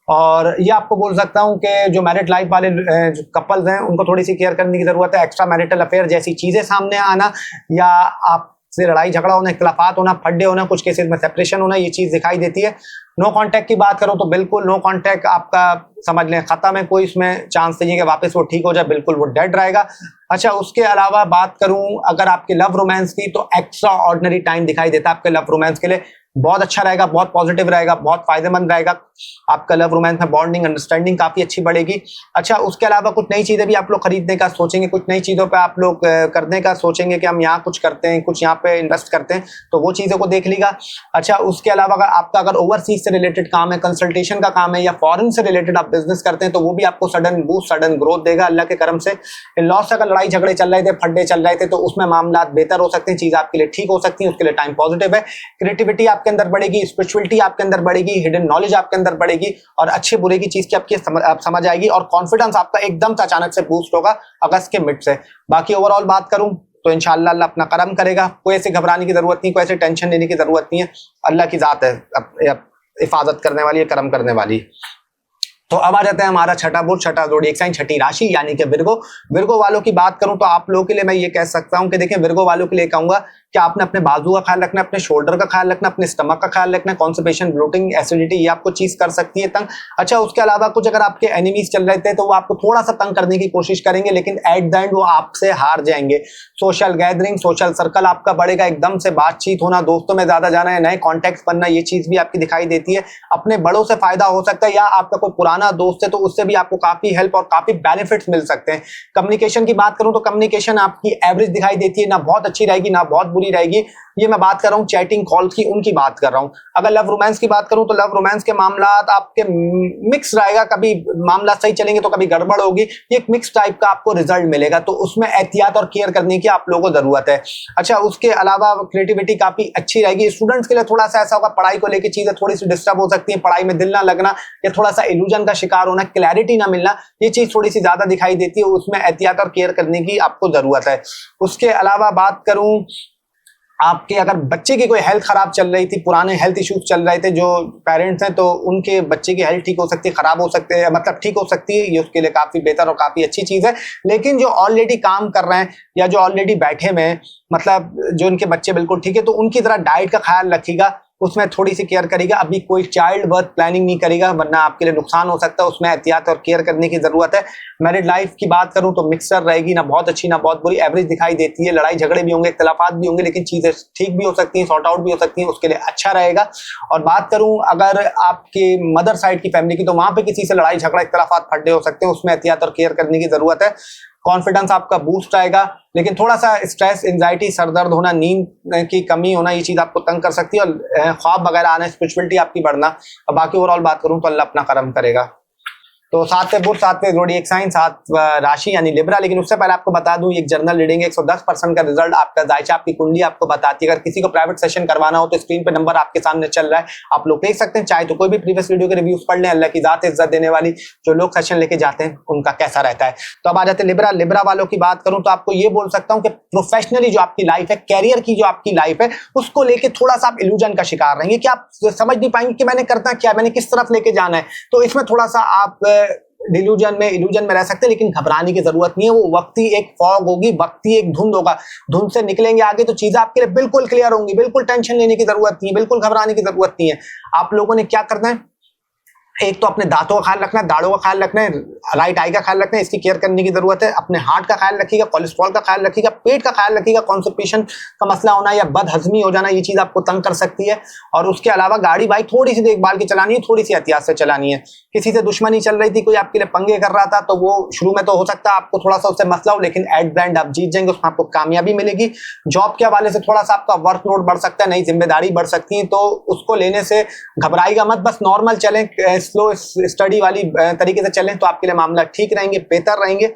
और ये आपको बोल सकता हूँ कि जो मैरिड लाइफ वाले जो कपल्स हैं उनको थोड़ी सी केयर करने की जरूरत है। एक्स्ट्रा मैरिटल अफेयर जैसी चीजें सामने आना, या आपसे लड़ाई झगड़ा होना, इख्तिलाफात होना, फड्डे होना, कुछ केसेस में सेपरेशन होना, ये चीज दिखाई देती है। नो कांटेक्ट की बात करूं तो बिल्कुल नो कांटेक्ट आपका समझ लें खत्म है, कोई इसमें चांस नहीं है कि वापस वो ठीक हो जाए, बिल्कुल वो डेड रहेगा। अच्छा, उसके अलावा बात करूं अगर आपके लव रोमांस की, तो एक्स्ट्रा ऑर्डिनरी टाइम दिखाई देता है आपके लव रोमांस के लिए, बहुत अच्छा रहेगा, बहुत पॉजिटिव रहेगा, बहुत फायदेमंद रहेगा। आपका लव रोमांस में बॉन्डिंग, अंडरस्टैंडिंग काफी अच्छी बढ़ेगी। अच्छा, उसके अलावा कुछ नई चीजें भी आप लोग खरीदने का सोचेंगे, कुछ नई चीजों पे आप लोग करने का सोचेंगे कि हम यहाँ कुछ करते हैं, कुछ यहाँ पे इन्वेस्ट करते हैं, तो वो चीजों को देख लीजिएगा। अच्छा, उसके अलावा अगर ओवरसीज से रिलेटेड काम है, कंसल्टेशन का काम है, या फॉरेन से रिलेटेड आप बिजनेस करते हैं, तो वो भी आपको सडन बूस्ट, सडन ग्रोथ देगा अल्लाह के करम से। इन लॉस से अगर लड़ाई झगड़े चल रहे थे, फड्डे चल रहे थे, तो उसमें मामला बेहतर हो सकते हैं, चीज आपके लिए ठीक हो सकती है, उसके लिए टाइम पॉजिटिव है। क्रिएटिविटी आपके अंदर बढ़ेगी, स्पिरिचुअलिटी आपके अंदर बढ़ेगी, हिडन नॉलेज आपके अंदर बढ़ेगी, और अच्छे बुरे की चीज की आपकी समझ आएगी, और कॉन्फिडेंस आपका एकदम से अचानक से बूस्ट होगा अगस्त के मिड से। बाकी ओवरऑल बात करूं तो इंशाअल्लाह अल्लाह अपना करम करेगा, कोई ऐसे घबराने की जरूरत नहीं, कोई ऐसे टेंशन लेने की जरूरत नहीं है, अल्लाह की जात है हिफाजत करने वाली है, करम करने वाली। तो अब आ जाते हैं हमारा छठा बुर्ज, छठा ज़ोडिएक साइन, छठी राशि यानी कि विर्गो। विर्गो वालों की बात करूं तो आप लोगों के लिए मैं ये कह सकता हूं कि देखिए, विर्गो वालों के लिए कहूंगा कि आपने अपने बाजू का ख्याल रखना है, अपने शोल्डर का ख्याल रखना, अपने स्टमक का ख्याल रखना, कॉन्स्टिपेशन, ब्लोटिंग, एसिडिटी, ये आपको चीज कर सकती है तंग। अच्छा, उसके अलावा कुछ अगर आपके एनिमीज चल रहे थे तो वो आपको थोड़ा सा तंग करने की कोशिश करेंगे, लेकिन एट द एंड वो आपसे हार जाएंगे। सोशल गैदरिंग, सोशल सर्कल आपका बढ़ेगा, एकदम से बातचीत होना, दोस्तों में ज्यादा जाना है, नए कॉन्टेक्ट बनना, ये चीज भी आपकी दिखाई देती है। अपने बड़ों से फायदा हो सकता है, या आपका कोई पुराना दोस्त है तो उससे भी आपको काफी हेल्प और काफी बेनिफिट्स मिल सकते हैं। कम्युनिकेशन की बात करूं तो कम्युनिकेशन आपकी एवरेज दिखाई देती है, ना बहुत अच्छी रहेगी ना बहुत बुरी रहेगी। ये मैं बात कर रहा हूँ चैटिंग कॉल्स की, उनकी बात कर रहा हूँ। अगर लव रोमांस की बात करूं तो लव रोमांस के मामला आपके मिक्स रहेगा, कभी मामला सही चलेंगे तो कभी गड़बड़ होगी, ये मिक्स टाइप का आपको रिजल्ट मिलेगा, तो उसमें एहतियात और केयर करने की आप लोगों को जरूरत है। अच्छा, उसके अलावा क्रिएटिविटी काफी अच्छी रहेगी। स्टूडेंट्स के लिए थोड़ा सा ऐसा होगा, पढ़ाई को लेकर चीजें थोड़ी सी डिस्टर्ब हो सकती है, पढ़ाई में दिल ना लगना, या थोड़ा सा इल्यूजन का शिकार होना, क्लैरिटी ना मिलना, ये चीज थोड़ी सी ज्यादा दिखाई देती है, उसमें एहतियात और केयर करने की आपको जरूरत है। उसके अलावा बात करूं आपके अगर बच्चे की कोई हेल्थ खराब चल रही थी, पुराने हेल्थ इश्यूज चल रहे थे, जो पेरेंट्स हैं तो उनके बच्चे की हेल्थ ठीक हो सकती है, खराब हो सकते हैं, मतलब ठीक हो सकती है, ये उसके लिए काफी बेहतर और काफी अच्छी चीज है। लेकिन जो ऑलरेडी काम कर रहे हैं या जो ऑलरेडी बैठे हुए हैं, मतलब जो उनके बच्चे बिल्कुल ठीक है, तो उनकी तरह डाइट का ख्याल रखिएगा, उसमें थोड़ी सी केयर करेगा। अभी कोई चाइल्ड बर्थ प्लानिंग नहीं करेगा वरना आपके लिए नुकसान हो सकता है, उसमें एहतियात और केयर करने की जरूरत है। मैरिड लाइफ की बात करूं तो मिक्सर रहेगी, ना बहुत अच्छी ना बहुत बुरी, एवरेज दिखाई देती है। लड़ाई झगड़े भी होंगे, इख्तिलाफात भी होंगे, लेकिन चीजें ठीक भी हो सकती हैं, सॉर्ट आउट भी हो सकती हैं, उसके लिए अच्छा रहेगा। और बात करूं अगर आपके मदर साइड की फैमिली की, तो वहां पे किसी से लड़ाई झगड़ा इख्तिलाफात फड्डे हो सकते हैं, उसमें एहतियात और केयर करने की जरूरत है। कॉन्फिडेंस आपका बूस्ट आएगा, लेकिन थोड़ा सा स्ट्रेस, एंजाइटी, सरदर्द होना, नींद की कमी होना, ये चीज आपको तंग कर सकती है। और ख्वाब वगैरह आना, स्पिरिचुअलिटी आपकी बढ़ना। और बाकी ओवरऑल बात करूं तो अल्लाह अपना करम करेगा। तो 7वें बुध, 7वें ज़ोडिएक साइन, 7 राशि यानी लिब्रा। लेकिन उससे पहले आपको बता दूं, एक जर्नल रीडिंग 110% का रिजल्ट आपका जायचा आपकी कुंडली आपको बताती है। अगर किसी को प्राइवेट सेशन करवाना हो तो स्क्रीन पे नंबर आपके सामने चल रहा है, आप लोग देख सकते हैं। चाहे तो कोई भी प्रीवियस वीडियो के रिव्यूज पढ़ लें। अल्लाह की जात इज्जत देने वाली जो लोग सेशन लेके जाते हैं उनका कैसा रहता है। तो अब आ जाते हैं लिब्रा। लिब्रा वालों की बात करूं तो आपको ये बोल सकता हूं कि प्रोफेशनली जो आपकी लाइफ है, कैरियर की जो आपकी लाइफ है, उसको लेके थोड़ा सा आप इल्यूजन का शिकार रहेंगे कि आप समझ नहीं पाएंगे कि मैंने करना क्या, मैंने किस तरफ लेके जाना है। तो इसमें थोड़ा सा आप इल्यूजन में रह सकते हैं, लेकिन घबराने की जरूरत नहीं है। वो वक्ती एक फॉग होगी, वक्ती एक धुंध होगा, धुंध से निकलेंगे आगे तो चीजें आपके लिए बिल्कुल क्लियर होंगी। बिल्कुल टेंशन लेने की जरूरत नहीं है, बिल्कुल घबराने की जरूरत नहीं है। आप लोगों ने क्या करना है, एक तो अपने दांतों का ख्याल रखना है, दाढ़ों का ख्याल रखना है, राइट आई का ख्याल रखना है, इसकी केयर करने की जरूरत है। अपने हार्ट का ख्याल रखिएगा, कोलेस्ट्रॉल का ख्याल रखिएगा, पेट का ख्याल रखिएगा। कॉन्स्टिपेशन का मसला होना या बदहजमी हो जाना, ये चीज आपको तंग कर सकती है। और उसके अलावा गाड़ी बाइक थोड़ी सी देखभाल की चलानी है, थोड़ी सी एहतियात से चलानी है। किसी से दुश्मनी चल रही थी, कोई आपके लिए पंगे कर रहा था, तो वो शुरू में तो हो सकता है आपको थोड़ा सा उससे मसला हो, लेकिन एट द एंड आप जीत जाएंगे, उसमें आपको कामयाबी मिलेगी। जॉब के हवाले से थोड़ा सा आपका वर्कलोड बढ़ सकता है, नई जिम्मेदारी बढ़ सकती है, तो उसको लेने से घबराइएगा मत। बस नॉर्मल चलें, स्लो स्टडी वाली तरीके से चलें तो आपके लिए मामला ठीक रहेंगे, बेहतर रहेंगे।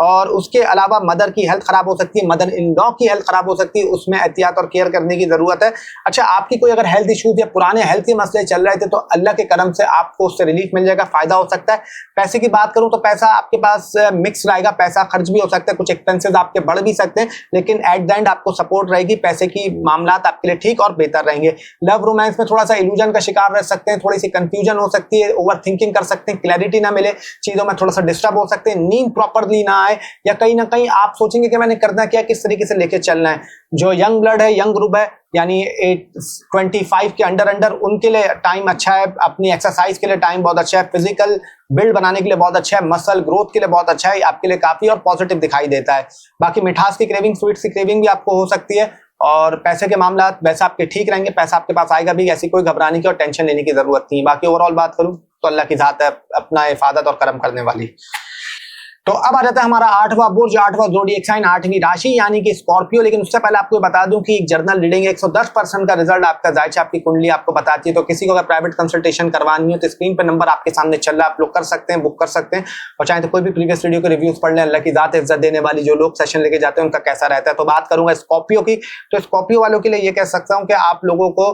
और उसके अलावा मदर की हेल्थ खराब हो सकती है, मदर इन लॉ की हेल्थ खराब हो सकती है, उसमें एहतियात और केयर करने की जरूरत है। अच्छा, आपकी कोई अगर हेल्थ इश्यूज या पुराने हेल्थ के मसले चल रहे थे तो अल्लाह के करम से आपको उससे रिलीफ मिल जाएगा, फायदा हो सकता है। पैसे की बात करूं तो पैसा आपके पास मिक्स रहेगा, पैसा खर्च भी हो सकता है, कुछ एक्सपेंसेस आपके बढ़ भी सकते हैं, लेकिन एट द एंड आपको सपोर्ट रहेगी, पैसे की मामलात आपके लिए ठीक और बेहतर रहेंगे। लव रोमांस में थोड़ा सा इल्यूजन का शिकार रह सकते हैं, थोड़ी सी कंफ्यूजन हो सकती है, ओवर थिंकिंग कर सकते हैं, क्लैरिटी ना मिले, चीजों में थोड़ा सा डिस्टर्ब हो सकते हैं, नींद प्रॉपरली ना आए, या कहीं ना कहीं आप सोचेंगे कि मैंने करना क्या, किस तरीके से लेके चलना है। जो यंग ब्लड है, यंग ग्रुप है, यानी 25 के अंडर उनके लिए टाइम अच्छा है, अपनी एक्सरसाइज के लिए टाइम बहुत अच्छा है, फिजिकल बिल्ड बनाने के लिए बहुत अच्छा है, मसल ग्रोथ के लिए बहुत अच्छा है, आपके लिए काफी और पॉजिटिव दिखाई देता है। बाकी मिठास की क्रेविंग, स्वीट्स की क्रेविंग भी आपको हो सकती है। और पैसे के मामला वैसे आपके ठीक रहेंगे, पैसा आपके पास आएगा भी, ऐसी कोई घबराने की और टेंशन लेने की जरूरत नहीं। बाकी ओवरऑल बात करूं तो अल्लाह की जात है अपना हिफाजत और करम करने वाली। तो अब आ जाता है हमारा 8वां बुर्ज, 8वां ज़ोडिएक साइन, 8वीं राशि यानी कि स्कॉर्पियो। लेकिन उससे पहले आपको बता दूं कि एक जर्नल रीडिंग 110% का रिजल्ट आपका जायचा आपकी कुंडली आपको बताती है। तो किसी को अगर प्राइवेट कंसल्टेशन करवानी हो तो स्क्रीन पर नंबर आपके सामने चल रहा है, आप लोग कर सकते हैं, बुक कर सकते हैं। और चाहे तो कोई भी प्रीवियस वीडियो के रिव्यूज पढ़ लें। अल्लाह की जात इज्जत देने वाली जो लोग सेशन लेके जाते हैं उनका कैसा रहता है। तो बात करूंगा स्कॉर्पियो की। तो स्कॉर्पियो वालों के लिए ये कह सकता हूँ कि आप लोगों को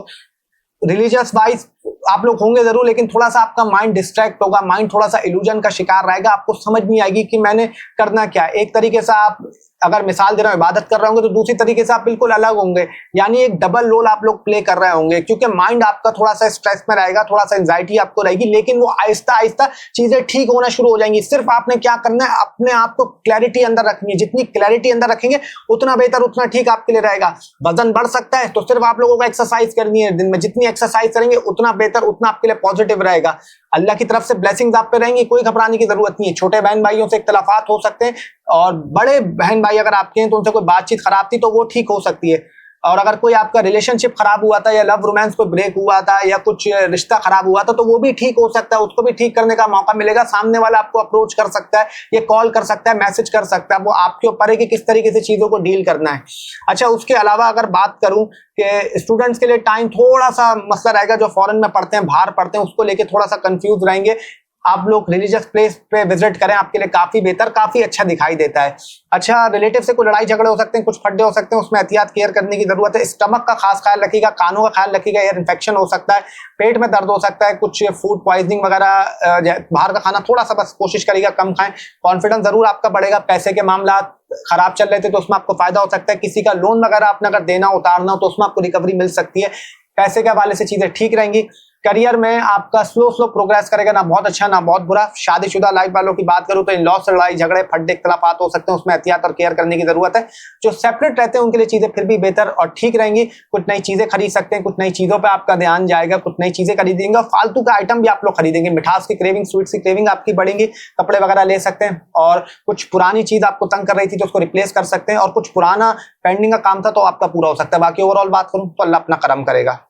रिलीजियस वाइज आप लोग होंगे जरूर, लेकिन थोड़ा सा आपका माइंड डिस्ट्रैक्ट होगा, माइंड थोड़ा सा इल्यूजन का शिकार रहेगा, आपको समझ नहीं आएगी कि मैंने करना क्या है। एक तरीके से आप अगर मिसाल दे रहे हो इबादत कर रहे होंगे तो दूसरी तरीके से आप बिल्कुल अलग होंगे, यानी एक डबल रोल आप लोग प्ले कर रहे होंगे, क्योंकि माइंड आपका थोड़ा सा स्ट्रेस में रहेगा, थोड़ा सा एंजाइटी आपको रहेगी, लेकिन वो आहिस्ता आहिस्ता चीजें ठीक होना शुरू हो जाएंगी। सिर्फ आपने क्या करना है, अपने आप को क्लैरिटी अंदर रखनी है। जितनी क्लैरिटी अंदर रखेंगे उतना बेहतर, उतना ठीक आपके लिए रहेगा। वजन बढ़ सकता है तो सिर्फ आप लोगों को एक्सरसाइज करनी है, दिन में जितनी एक्सरसाइज करेंगे उतना बेहतर, उतना आपके लिए पॉजिटिव रहेगा। अल्लाह की तरफ से ब्लेसिंग्स आप पे रहेंगी, कोई घबराने की जरूरत नहीं है। छोटे बहन भाइयों से इख्तिलाफात हो सकते हैं, और बड़े बहन भाई अगर आपके हैं तो उनसे कोई बातचीत खराब थी तो वो ठीक हो सकती है। और अगर कोई आपका रिलेशनशिप खराब हुआ था, या लव रोमांस कोई ब्रेक हुआ था, या कुछ रिश्ता खराब हुआ था, तो वो भी ठीक हो सकता है, उसको भी ठीक करने का मौका मिलेगा। सामने वाला आपको अप्रोच कर सकता है, ये कॉल कर सकता है, मैसेज कर सकता है, वो आपके ऊपर है कि किस तरीके से चीजों को डील करना है। अच्छा, उसके अलावा अगर बात करूं कि स्टूडेंट्स के लिए टाइम थोड़ा सा मसला रहेगा, जो फॉरेन में पढ़ते हैं, बाहर पढ़ते हैं, उसको लेके थोड़ा सा कंफ्यूज रहेंगे। आप लोग रिलीजियस प्लेस पे विजिट करें, आपके लिए काफी बेहतर, काफी अच्छा दिखाई देता है। अच्छा, रिलेटिव से कोई लड़ाई झगड़े हो सकते हैं, कुछ फड्डे हो सकते हैं, उसमें एहतियात केयर करने की जरूरत है। स्टमक का खास ख्याल रखिएगा, कानों का ख्याल रखिएगा, एयर इन्फेक्शन हो सकता है, पेट में दर्द हो सकता है, कुछ फूड पॉइजनिंग वगैरह, बाहर का खाना थोड़ा सा बस कोशिश करिएगा कम खाएं। कॉन्फिडेंस जरूर आपका बढ़ेगा। पैसे के मामला खराब चल रहे थे तो उसमें आपको फायदा हो सकता है। किसी का लोन वगैरह आपने अगर देना उतारना हो तो उसमें आपको रिकवरी मिल सकती है। पैसे के हवाले से चीजें ठीक रहेंगी। करियर में आपका स्लो स्लो प्रोग्रेस करेगा, ना बहुत अच्छा ना बहुत बुरा। शादीशुदा लाइफ वालों की बात करूं तो इन लॉस से लड़ाई झगड़े फड्डे इख्तलाफात हो सकते हैं, उसमें एहतियात और केयर करने की जरूरत है। जो सेपरेट रहते हैं उनके लिए चीजें फिर भी बेहतर और ठीक रहेंगी। कुछ नई चीजें खरीद सकते हैं, कुछ नई चीजों पर आपका ध्यान जाएगा, कुछ नई चीजें खरीदेंगे और फालतू का आइटम भी आप लोग खरीदेंगे। मिठास की क्रेविंग, स्वीट्स की क्रेविंग आपकी बढ़ेंगी, कपड़े वगैरह ले सकते हैं और कुछ पुरानी चीज आपको तंग कर रही थी तो उसको रिप्लेस कर सकते हैं और कुछ पुराना पेंडिंग का काम था तो आपका पूरा हो सकता है। बाकी ओवरऑल बात करूं तो अल्लाह अपना करम करेगा।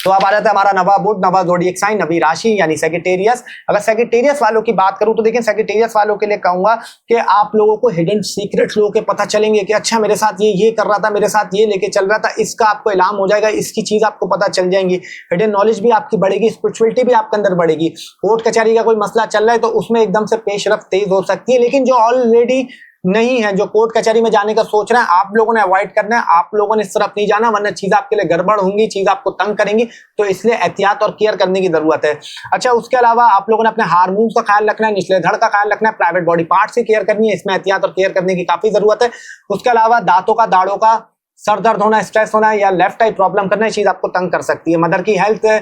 तो अब आ जाता है हमारा नवा बुध, नवा ज़ोडिएक साइन, नवी राशि यानी सेजिटेरियस। अगर सेजिटेरियस वालों की बात करूं तो देखिए सेजिटेरियस वालों के लिए कहूंगा कि आप लोगों को हिडन सीक्रेट लोगों के पता चलेंगे कि अच्छा मेरे साथ ये कर रहा था, मेरे साथ ये लेके चल रहा था, इसका आपको इल्हाम हो जाएगा, इसकी चीज आपको पता चल जाएंगी। हिडन नॉलेज भी आपकी बढ़ेगी, स्पिरिचुअलिटी भी आपके अंदर बढ़ेगी। कोर्ट कचहरी का कोई मसला चल रहा है तो उसमें एकदम से पेशरफ तेज हो सकती है, लेकिन जो ऑलरेडी नहीं है, जो कोर्ट कचहरी में जाने का सोच रहे हैं, आप लोगों ने अवॉइड करना है, आप लोगों ने इस तरफ नहीं जाना वरना चीज आपके लिए गड़बड़ होंगी, चीज आपको तंग करेंगी। तो इसलिए एहतियात और केयर करने की जरूरत है। अच्छा, उसके अलावा आप लोगों ने अपने हार्मोन्स का ख्याल रखना है, निचले धड़ का ख्याल रखना है, प्राइवेट बॉडी पार्ट की केयर करनी है, इसमें एहतियात और केयर करने की काफी जरूरत है। उसके अलावा दांतों का, दाढ़ों का, सर दर्द होना, स्ट्रेस होना या लेफ्ट आई प्रॉब्लम करना, चीज आपको तंग कर सकती है। मदर की हेल्थ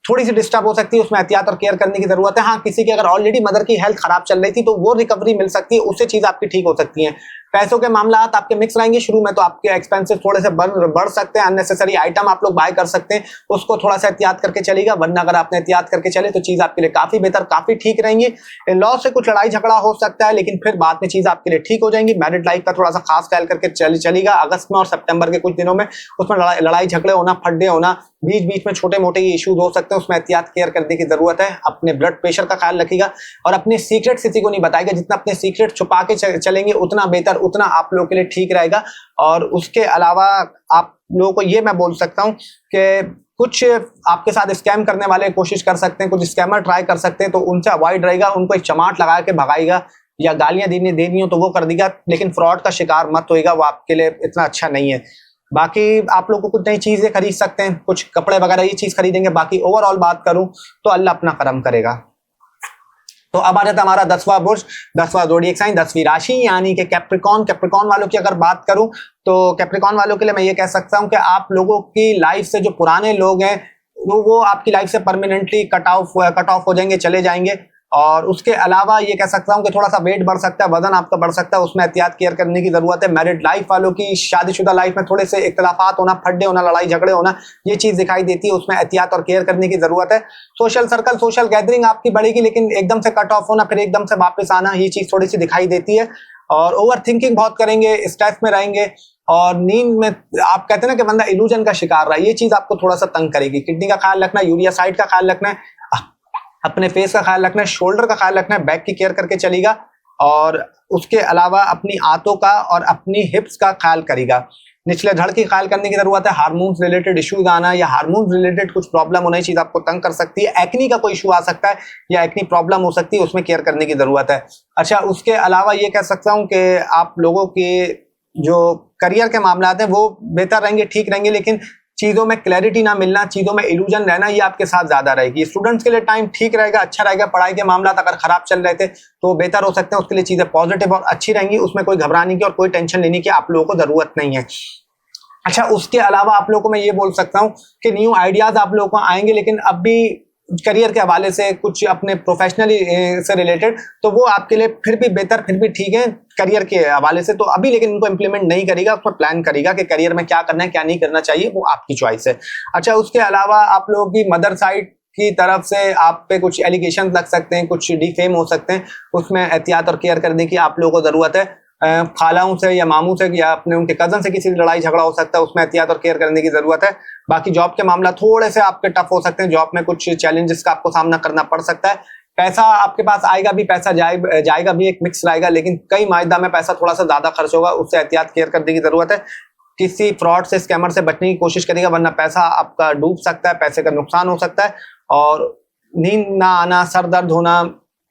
थोड़ी सी डिस्टर्ब हो सकती है, उसमें एहतियात और केयर करने की जरूरत है। हाँ, किसी की अगर ऑलरेडी मदर की हेल्थ खराब चल रही थी तो वो रिकवरी मिल सकती है, उससे चीज आपकी ठीक हो सकती है। पैसों के मामलात आपके मिक्स रहेंगे, शुरू में तो आपके एक्सपेंसेस थोड़े से बढ़ सकते हैं, अननेसेसरी आइटम आप लोग बाय कर सकते हैं, उसको थोड़ा सा एहतियात करके चलेगा, वरना अगर आपने एहतियात करके चले तो चीज आपके लिए काफी बेहतर, काफी ठीक रहेंगी। लॉ से कुछ लड़ाई झगड़ा हो सकता है लेकिन फिर बाद में चीज आपके लिए ठीक हो जाएंगी। मैरिड लाइफ का थोड़ा सा खास ख्याल करके चलेगा। अगस्त में और सितंबर के कुछ दिनों में उसमें लड़ाई झगड़े होना, फड्डे होना, बीच बीच में छोटे मोटे इश्यूज हो सकते हैं, उसमें एहतियात केयर करने की जरूरत है। अपने ब्लड प्रेशर का ख्याल रखिएगा और अपने सीक्रेट किसी को नहीं बताएगा। जितना अपने सीक्रेट छुपा के चलेंगे उतना बेहतर, उतना आप लोगों के लिए ठीक रहेगा। और उसके अलावा आप लोगों को ये मैं बोल सकता हूं कि कुछ आपके साथ स्कैम करने वाले कोशिश कर सकते हैं, कुछ स्कैमर ट्राई कर सकते हैं, तो उनसे अवॉइड रहेगा। उनको एक चमाट लगा के भगाएगा या गालियां देनी हो तो वो कर देगा, लेकिन फ्रॉड का शिकार मत होएगा, वो आपके लिए इतना अच्छा नहीं है। बाकी आप लोग को कुछ नई चीजें खरीद सकते हैं, कुछ कपड़े वगैरह ये चीज खरीदेंगे। बाकी ओवरऑल बात करूं तो अल्लाह अपना करम करेगा। तो अब आ जाता है हमारा 10वां बुर्ज, 10वां ज़ोडिएक साइन, 10वीं राशि यानी कि कैप्रिकॉर्न। कैप्रिकॉर्न वालों की अगर बात करूं तो कैप्रिकॉर्न वालों के लिए मैं ये कह सकता हूं कि आप लोगों की लाइफ से जो पुराने लोग हैं वो आपकी लाइफ से परमानेंटली कट ऑफ हो जाएंगे, चले जाएंगे। और उसके अलावा ये कह सकता हूं कि थोड़ा सा वेट बढ़ सकता है, वजन आपका बढ़ सकता है, उसमें एहतियात केयर करने की जरूरत है। मैरिड लाइफ वालों की, शादीशुदा लाइफ में थोड़े से इख्तलाफात होना, फड्डे होना, लड़ाई झगड़े होना, ये चीज दिखाई देती है, उसमें एहतियात और केयर करने की जरूरत है। सोशल सर्कल, सोशल गैदरिंग आपकी बढ़ेगी, लेकिन एकदम से कट ऑफ होना फिर एकदम से वापस आना, ये चीज थोड़ी सी दिखाई देती है। और ओवर थिंकिंग बहुत करेंगे, स्ट्रेस में रहेंगे और नींद में आप कहते हैं ना कि बंदा इल्यूजन का शिकार रहा है, ये चीज आपको थोड़ा सा तंग करेगी। किडनी का ख्याल रखना, यूरिया साइड का ख्याल रखना है, अपने फेस का ख्याल रखना है, शोल्डर का ख्याल रखना है, बैक की केयर करके चलेगा। और उसके अलावा अपनी आंतों का और अपनी हिप्स का ख्याल करेगा। निचले धड़ की ख्याल करने की जरूरत है। हार्मोन्स रिलेटेड इश्यूज आना या हार्मोन्स रिलेटेड कुछ प्रॉब्लम होना, चीज आपको तंग कर सकती है। एक्नी का कोई इशू आ सकता है या एक्नी प्रॉब्लम हो सकती है, उसमें केयर करने की जरूरत है। अच्छा, उसके अलावा ये कह सकता हूँ कि आप लोगों के जो करियर के मामला हैं वो बेहतर रहेंगे, ठीक रहेंगे, लेकिन चीजों में क्लैरिटी ना मिलना, चीजों में इल्यूजन रहना, ये आपके साथ ज्यादा रहेगी। स्टूडेंट्स के लिए टाइम ठीक रहेगा, अच्छा रहेगा। पढ़ाई के मामला अगर खराब चल रहे थे तो बेहतर हो सकते हैं, उसके लिए चीजें पॉजिटिव और अच्छी रहेंगी, उसमें कोई घबराने की और कोई टेंशन लेने की आप लोगों को जरूरत नहीं है। अच्छा, उसके अलावा आप लोगों को मैं ये बोल सकता हूँ कि न्यू आइडियाज आप लोगों को आएंगे, लेकिन अब भी करियर के हवाले से, कुछ अपने प्रोफेशनली से रिलेटेड, तो वो आपके लिए फिर भी बेहतर, फिर भी ठीक है करियर के हवाले से। तो अभी लेकिन उनको इंप्लीमेंट नहीं करेगा, उसमें प्लान करेगा कि करियर में क्या करना है, क्या नहीं करना चाहिए, वो आपकी चॉइस है। अच्छा, उसके अलावा आप लोगों की मदर साइड की तरफ से आप पे कुछ एलिगेशन लग सकते हैं, कुछ डिफेम हो सकते हैं, उसमें एहतियात और केयर करने की आप लोगों को जरूरत है। खालाओं से या मामू से या अपने उनके कजन से किसी लड़ाई झगड़ा हो सकता है, उसमें एहतियात और केयर करने की जरूरत है। बाकी जॉब के मामला थोड़े से आपके टफ हो सकते हैं, जॉब में कुछ चैलेंजेस का आपको सामना करना पड़ सकता है। पैसा आपके पास आएगा भी, पैसा जाएगा भी, एक मिक्स रहेगा, लेकिन कई मायदा में पैसा थोड़ा सा ज्यादा खर्च होगा, उससे एहतियात केयर करने की जरूरत है। किसी फ्रॉड से, स्कैमर से बचने की कोशिश करिएगा, वरना पैसा आपका डूब सकता है, पैसे का नुकसान हो सकता है। और नींद ना आना, सर दर्द होना,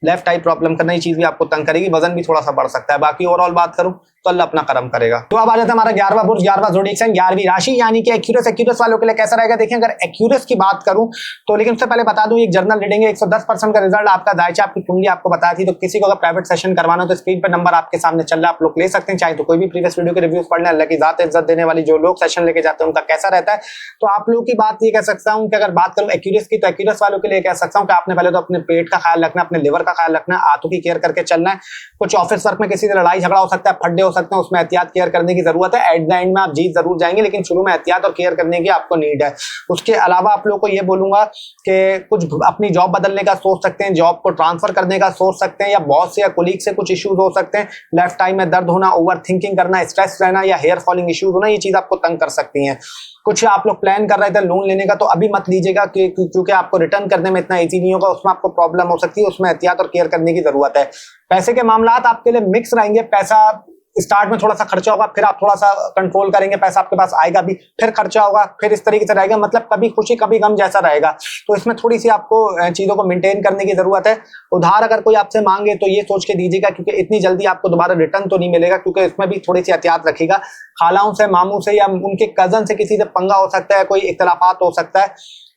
लेफ्ट आई प्रॉब्लम करना, ये चीज भी आपको तंग करेगी, वजन भी थोड़ा सा बढ़ सकता है। बाकी ओवरऑल बात करूं तो अल्लाह अपना करम करेगा। तो अब आ जाता है हमारा 11वां बुर्ज, 11वां ज़ोडिएक साइन, 11वीं राशि यानी कि एक्यूरस। एक्यूरस वालों के लिए कैसा रहेगा देखिए, अगर एक्यूरस की बात करूं तो, लेकिन उससे पहले बता दूं एक जर्नल रीडिंग है, 110% का रिजल्ट आपका दायचा आपकी कुंडली आपको बताई थी। तो किसी को अगर प्राइवेट सेशन करवाना हो तो स्क्रीन पर नंबर आपके सामने चल रहा है, आप लोग ले सकते हैं। चाहे तो कोई भी प्रीवियस वीडियो के रिव्यूज पढ़ लें। अल्लाह की जात इज्जत देने वाली जो लोग सेशन लेके जाते हैं उनका कैसा रहता है। तो आप लोगों की बात ये कह सकता हूं कि अगर बात करूं एक्यूरस की, तो एक्यूरस वालों के लिए कह सकता हूं कि आपने पहले तो अपने पेट का ख्याल रखना है, अपने लिवर का ख्याल रखना है, आंतों की केयर करके चलना है। कुछ ऑफिस वर्क में किसी से लड़ाई झगड़ा हो सकता है, फड्डे हो सकते हैं, उसमें एहतियात केयर करने की जरूरत है। एट द एंड में आप जीत जरूर जाएंगे, लेकिन शुरू में एहतियात और केयर करने की आपको नीड है। उसके अलावा आप लोगों को ये बोलूंगा कि कुछ अपनी जॉब बदलने का सोच सकते हैं, जॉब को ट्रांसफर करने का सोच सकते हैं, या बॉस से या कोलीग से कुछ इश्यूज हो सकते हैं। लेफ्ट आई में दर्द होना, ओवर थिंकिंग करना, स्ट्रेस रहना, या हेयर फॉलिंग इश्यूज होना, ये चीज आपको तंग कर सकती है। कुछ आप लोग प्लान कर रहे थे लोन लेने का, तो अभी मत लीजिएगा क्योंकि आपको रिटर्न करने में इतना इजी नहीं होगा, उसमें आपको प्रॉब्लम हो सकती है, उसमें एहतियात और केयर करने की जरूरत है। पैसे के मामलात आपके लिए मिक्स रहेंगे। पैसा स्टार्ट में थोड़ा सा खर्चा होगा, फिर आप थोड़ा सा कंट्रोल करेंगे, पैसा आपके पास आएगा भी, फिर खर्चा होगा, फिर इस तरीके से रहेगा, मतलब कभी खुशी कभी गम जैसा रहेगा। तो इसमें थोड़ी सी आपको चीजों को मेंटेन करने की जरूरत है। उधार अगर कोई आपसे मांगे तो ये सोच के दीजिएगा, क्योंकि इतनी जल्दी आपको दोबारा रिटर्न तो नहीं मिलेगा, क्योंकि इसमें भी थोड़ी सी एहतियात रखिएगा। खालाओं से, मामू से, या उनके कजन से किसी से पंगा हो सकता है, कोई इख्तलाफात हो सकता है,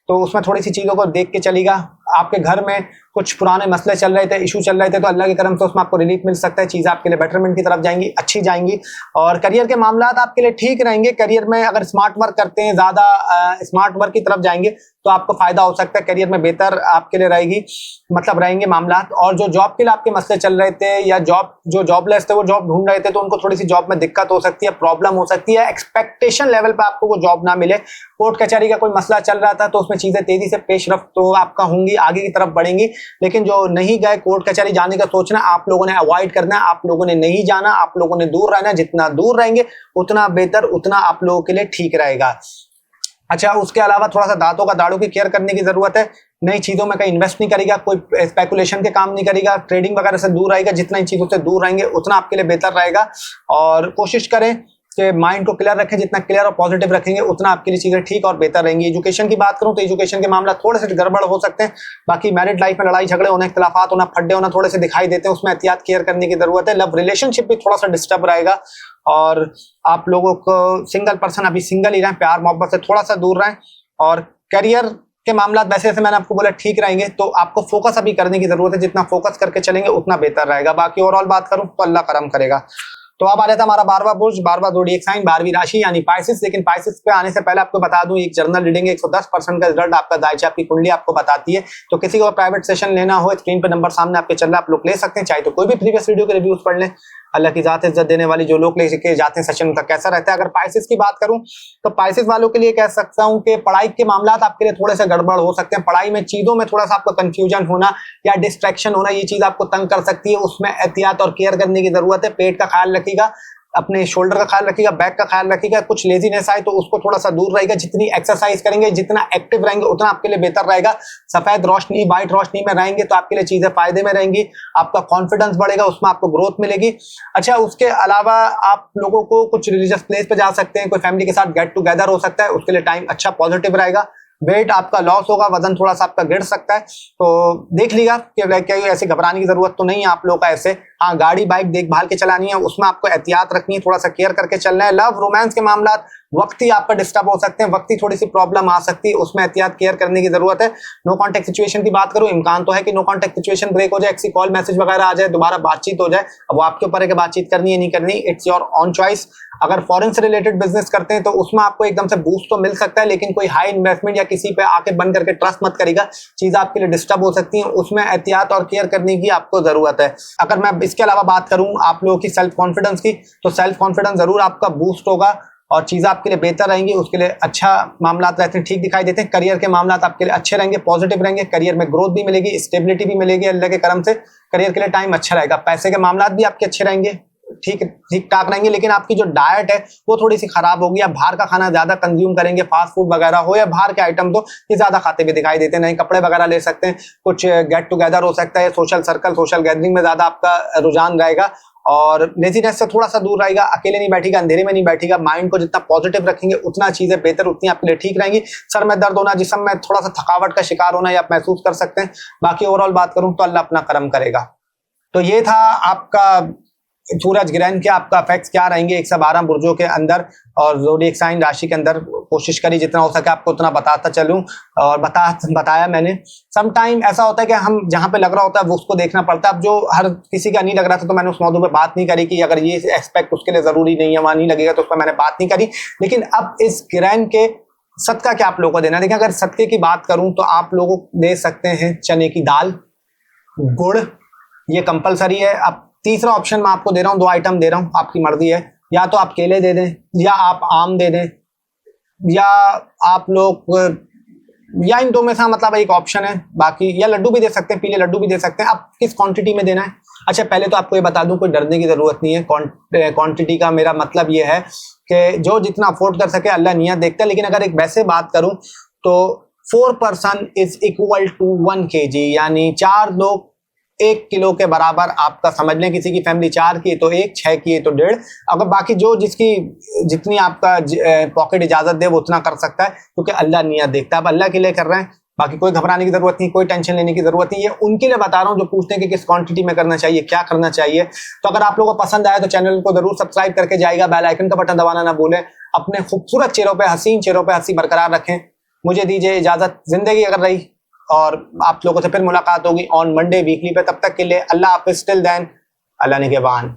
तो उसमें थोड़ी सी चीजों को देख के चलेगा। आपके घर में कुछ पुराने मसले चल रहे थे, इशू चल रहे थे, तो अल्लाह के करम से उसमें आपको रिलीफ मिल सकता है। चीजें आपके लिए बेटरमेंट की तरफ जाएंगी, अच्छी जाएंगी। और करियर के मामलात आपके लिए ठीक रहेंगे। करियर में अगर स्मार्ट वर्क करते हैं, ज्यादा स्मार्ट वर्क की तरफ जाएंगे तो आपको फायदा हो सकता है। करियर में बेहतर आपके लिए रहेगी, मतलब रहेंगे मामलात। और जो जॉब के लिए आपके मसले चल रहे थे, या जो जॉबलेस थे वो जॉब ढूंढ रहे थे, तो उनको थोड़ी सी जॉब में दिक्कत हो सकती है, प्रॉब्लम हो सकती है, एक्सपेक्टेशन लेवल पे आपको वो जॉब ना मिले। कोर्ट कचहरी का कोई मसला चल रहा था, तो उसमें चीजें तेजी से पेशरफ्त तो आपका होंगी, आगे की तरफ बढ़ेंगी। लेकिन जो नहीं गए, कोर्ट कचहरी जाने का सोचना, आप लोगों ने अवॉइड करना है, आप लोगों ने नहीं जाना, आप लोगों ने दूर रहना। जितना दूर रहेंगे उतना बेहतर, उतना आप लोगों के लिए ठीक रहेगा। अच्छा, उसके अलावा थोड़ा सा दांतों का दाढ़ों की केयर करने की जरूरत है। नई चीजों में कहीं इन्वेस्ट नहीं करेगा, कोई स्पेकुलेशन के काम नहीं करेगा, ट्रेडिंग वगैरह से दूर रहेगा। जितना इन चीजों से दूर रहेंगे उतना आपके लिए बेहतर रहेगा। और कोशिश करें कि माइंड को क्लियर रखें, जितना क्लियर और पॉजिटिव रखेंगे उतना आपके लिए चीजें ठीक और बेहतर रहेंगी। एजुकेशन की बात करूं तो एजुकेशन के मामला थोड़े से गड़बड़ हो सकते हैं। बाकी मैरिड लाइफ में लड़ाई झगड़े होना, इख्तलाफात होना, फड्डे होना थोड़े से दिखाई देते हैं, उसमें एहतियात केयर करने की जरूरत है। लव रिलेशनशिप भी थोड़ा सा डिस्टर्ब रहेगा, और आप लोगों को सिंगल पर्सन अभी सिंगल ही रहें, प्यार मोहब्बत से थोड़ा सा दूर रहें। और करियर के मामला वैसे जैसे मैंने आपको बोला ठीक रहेंगे, तो आपको फोकस अभी करने की जरूरत है। जितना फोकस करके चलेंगे उतना बेहतर रहेगा। बाकी ओवरऑल बात करूं तो अल्लाह करम करेगा। तो अब आ जाता है हमारा 12वां बुर्ज, 12वां ज़ोडिएक साइन, 12वीं राशि यानी पाइसेस। लेकिन पाइसेस पे आने से पहले आपको बता दूं, एक जर्नल रीडिंग 110% का रिजल्ट आपका दायचा आपकी कुंडली आपको बताती है। तो किसी को प्राइवेट सेशन लेना हो, स्क्रीन पे नंबर सामने आपके चल रहा है, आप लोग ले सकते हैं। चाहे तो कोई भी प्रीवियस वीडियो के रिव्यूज पढ़ लें। अल्लाह की जात इज्जत देने वाली जो लोग लेके जाते हैं सेशन, उनका कैसा रहता है। अगर पाइसेस की बात करूं तो पाइसेस वालों के लिए कह सकता हूं कि पढ़ाई के मामलात आपके लिए थोड़े से गड़बड़ हो सकते हैं। पढ़ाई में चीजों में थोड़ा सा आपको कंफ्यूजन होना या डिस्ट्रैक्शन होना, ये चीज आपको तंग कर सकती है। उसमें एहतियात और केयर करने की जरूरत है। पेट का ख्याल रखिएगा, अपने शोल्डर का ख्याल रखिएगा, बैक का ख्याल रखिएगा। कुछ लेजीनेस आए तो उसको थोड़ा सा दूर रहेगा। जितनी एक्सरसाइज करेंगे, जितना एक्टिव रहेंगे, उतना आपके लिए बेहतर रहेगा। सफेद रोशनी, व्हाइट रोशनी में रहेंगे तो आपके लिए चीजें फायदे में रहेंगी। आपका कॉन्फिडेंस बढ़ेगा, उसमें आपको ग्रोथ मिलेगी। अच्छा, उसके अलावा आप लोगों को कुछ रिलीजियस प्लेस पे जा सकते हैं, कोई फैमिली के साथ गेट टुगेदर हो सकता है, उसके लिए टाइम अच्छा पॉजिटिव रहेगा। वेट आपका लॉस होगा, वजन थोड़ा सा आपका गिर सकता है, तो देख लीजिएगा कि ऐसे घबराने की जरूरत तो नहीं है आप लोगों का। ऐसे हाँ, गाड़ी बाइक देखभाल के चलानी है, उसमें आपको एहतियात रखनी है, थोड़ा सा केयर करके चलना है। लव रोमांस के मामला वक्ती आपका डिस्टर्ब हो सकते हैं, वक्ती थोड़ी सी प्रॉब्लम आ सकती है, उसमें एहतियात केयर करने की जरूरत है। नो कांटेक्ट सिचुएशन की बात करूं, इम्कान तो है कि नो कांटेक्ट सिचुएशन ब्रेक हो जाए, किसी कॉल मैसेज वगैरह आ जाए, दोबारा बातचीत हो जाए। अब वो आपके ऊपर है कि बातचीत करनी है नहीं करनी, इट्स योर ऑन चॉइस। अगर फॉरेन से रिलेटेड बिजनेस करते हैं तो उसमें आपको एकदम से बूस्ट तो मिल सकता है, लेकिन कोई हाई इन्वेस्टमेंट या किसी पे आके बन करके ट्रस्ट मत करेगा, चीज आपके लिए डिस्टर्ब हो सकती है। उसमें एहतियात और केयर करने की आपको जरूरत है। अगर मैं इसके अलावा बात करूं आप लोगों की सेल्फ कॉन्फिडेंस की, तो सेल्फ कॉन्फिडेंस जरूर आपका बूस्ट होगा और चीजें आपके लिए बेहतर रहेंगी, उसके लिए अच्छा मामला रहते हैं, ठीक दिखाई देते हैं। करियर के मामला आपके लिए अच्छे रहेंगे, पॉजिटिव रहेंगे। करियर में ग्रोथ भी मिलेगी, स्टेबिलिटी भी मिलेगी अल्लाह के करम से। करियर के लिए टाइम अच्छा रहेगा। पैसे के मामला भी आपके अच्छे रहेंगे, ठीक ठाक रहेंगे। लेकिन आपकी जो डाइट है वो थोड़ी सी खराब होगी। आप बाहर का खाना ज्यादा कंज्यूम करेंगे, फास्ट फूड वगैरह हो या बाहर के आइटम, तो ये ज्यादा खाते हुए दिखाई देते हैं। नए कपड़े वगैरह ले सकते हैं, कुछ गेट टुगेदर हो सकता है, सोशल सर्कल, सोशल गैदरिंग में ज्यादा आपका रुझान रहेगा। और लेजीनेस से थोड़ा सा दूर रहेगा, अकेले नहीं बैठेगा, अंधेरे में नहीं बैठेगा। माइंड को जितना पॉजिटिव रखेंगे उतना चीजें बेहतर, उतनी आपके लिए ठीक रहेंगी। सर में दर्द होना, जिस्म में थोड़ा सा थकावट का शिकार होना, ये आप महसूस कर सकते हैं। बाकी ओवरऑल बात करूं तो अल्लाह अपना करम करेगा। तो ये था आपका सूरज ग्रहण के आपका इफेक्ट्स क्या रहेंगे 112 बुर्जों के अंदर और ज़ोडिएक साइन राशि के अंदर, कोशिश करी जितना हो सके आपको उतना बताता चलूं और बताया मैंने। सम टाइम ऐसा होता है कि हम जहां पे लग रहा होता है वो उसको देखना पड़ता है। अब जो हर किसी का नहीं लग रहा था तो मैंने उस मौजू पे बात नहीं करी कि अगर ये एस्पेक्ट उसके लिए जरूरी नहीं है, वहां नहीं लगेगा तो उस पर मैंने बात नहीं करी। लेकिन अब इस ग्रहण के सदका क्या आप लोगों को देना, देखिए अगर सदके की बात करूं तो आप लोगों को दे सकते हैं चने की दाल, गुड़, ये कंपलसरी है। अब तीसरा ऑप्शन मैं आपको दे रहा हूँ, 2 आइटम दे रहा हूँ, आपकी मर्जी है, या तो आप केले दे दें या आप आम दे दें या आप लोग या इन 2 में से मतलब एक ऑप्शन है, बाकी या लड्डू भी दे सकते हैं, पीले लड्डू भी दे सकते हैं। आप किस क्वांटिटी में देना है? अच्छा पहले तो आपको ये बता दूं कोई डरने की जरूरत नहीं है। क्वांटिटी का मेरा मतलब ये है कि जो जितना अफोर्ड कर सके अल्लाह नियत देखता है। लेकिन अगर एक वैसे बात करूं तो 4 person is equal to 1 kg, यानी 4 लोग 1 किलो के बराबर आपका समझ लें। किसी की फैमिली 4 की है तो 1, 6 की है तो 1.5। अगर बाकी जो जिसकी जितनी आपका पॉकेट इजाजत दे वो उतना कर सकता है, क्योंकि अल्लाह नियत देखता है। अब अल्लाह के लिए कर रहे हैं, बाकी कोई घबराने की जरूरत नहीं, कोई टेंशन लेने की जरूरत नहीं। ये उनके लिए बता रहा हूँ जो पूछते हैं कि किस क्वांटिटी में करना चाहिए, क्या करना चाहिए। तो अगर आप लोगों को पसंद आया तो चैनल को जरूर सब्सक्राइब करके जाएगा, बेल आइकन का बटन दबाना ना भूलें। अपने खूबसूरत चेहरों पे, हसीन चेहरों पे हंसी बरकरार रखें। मुझे दीजिए इजाजत, जिंदगी अगर रही, और आप लोगों से फिर मुलाकात होगी ऑन मंडे वीकली पे। तब तक के लिए अल्लाह हाफिज़, टिल देन अल्लाह निगहबान।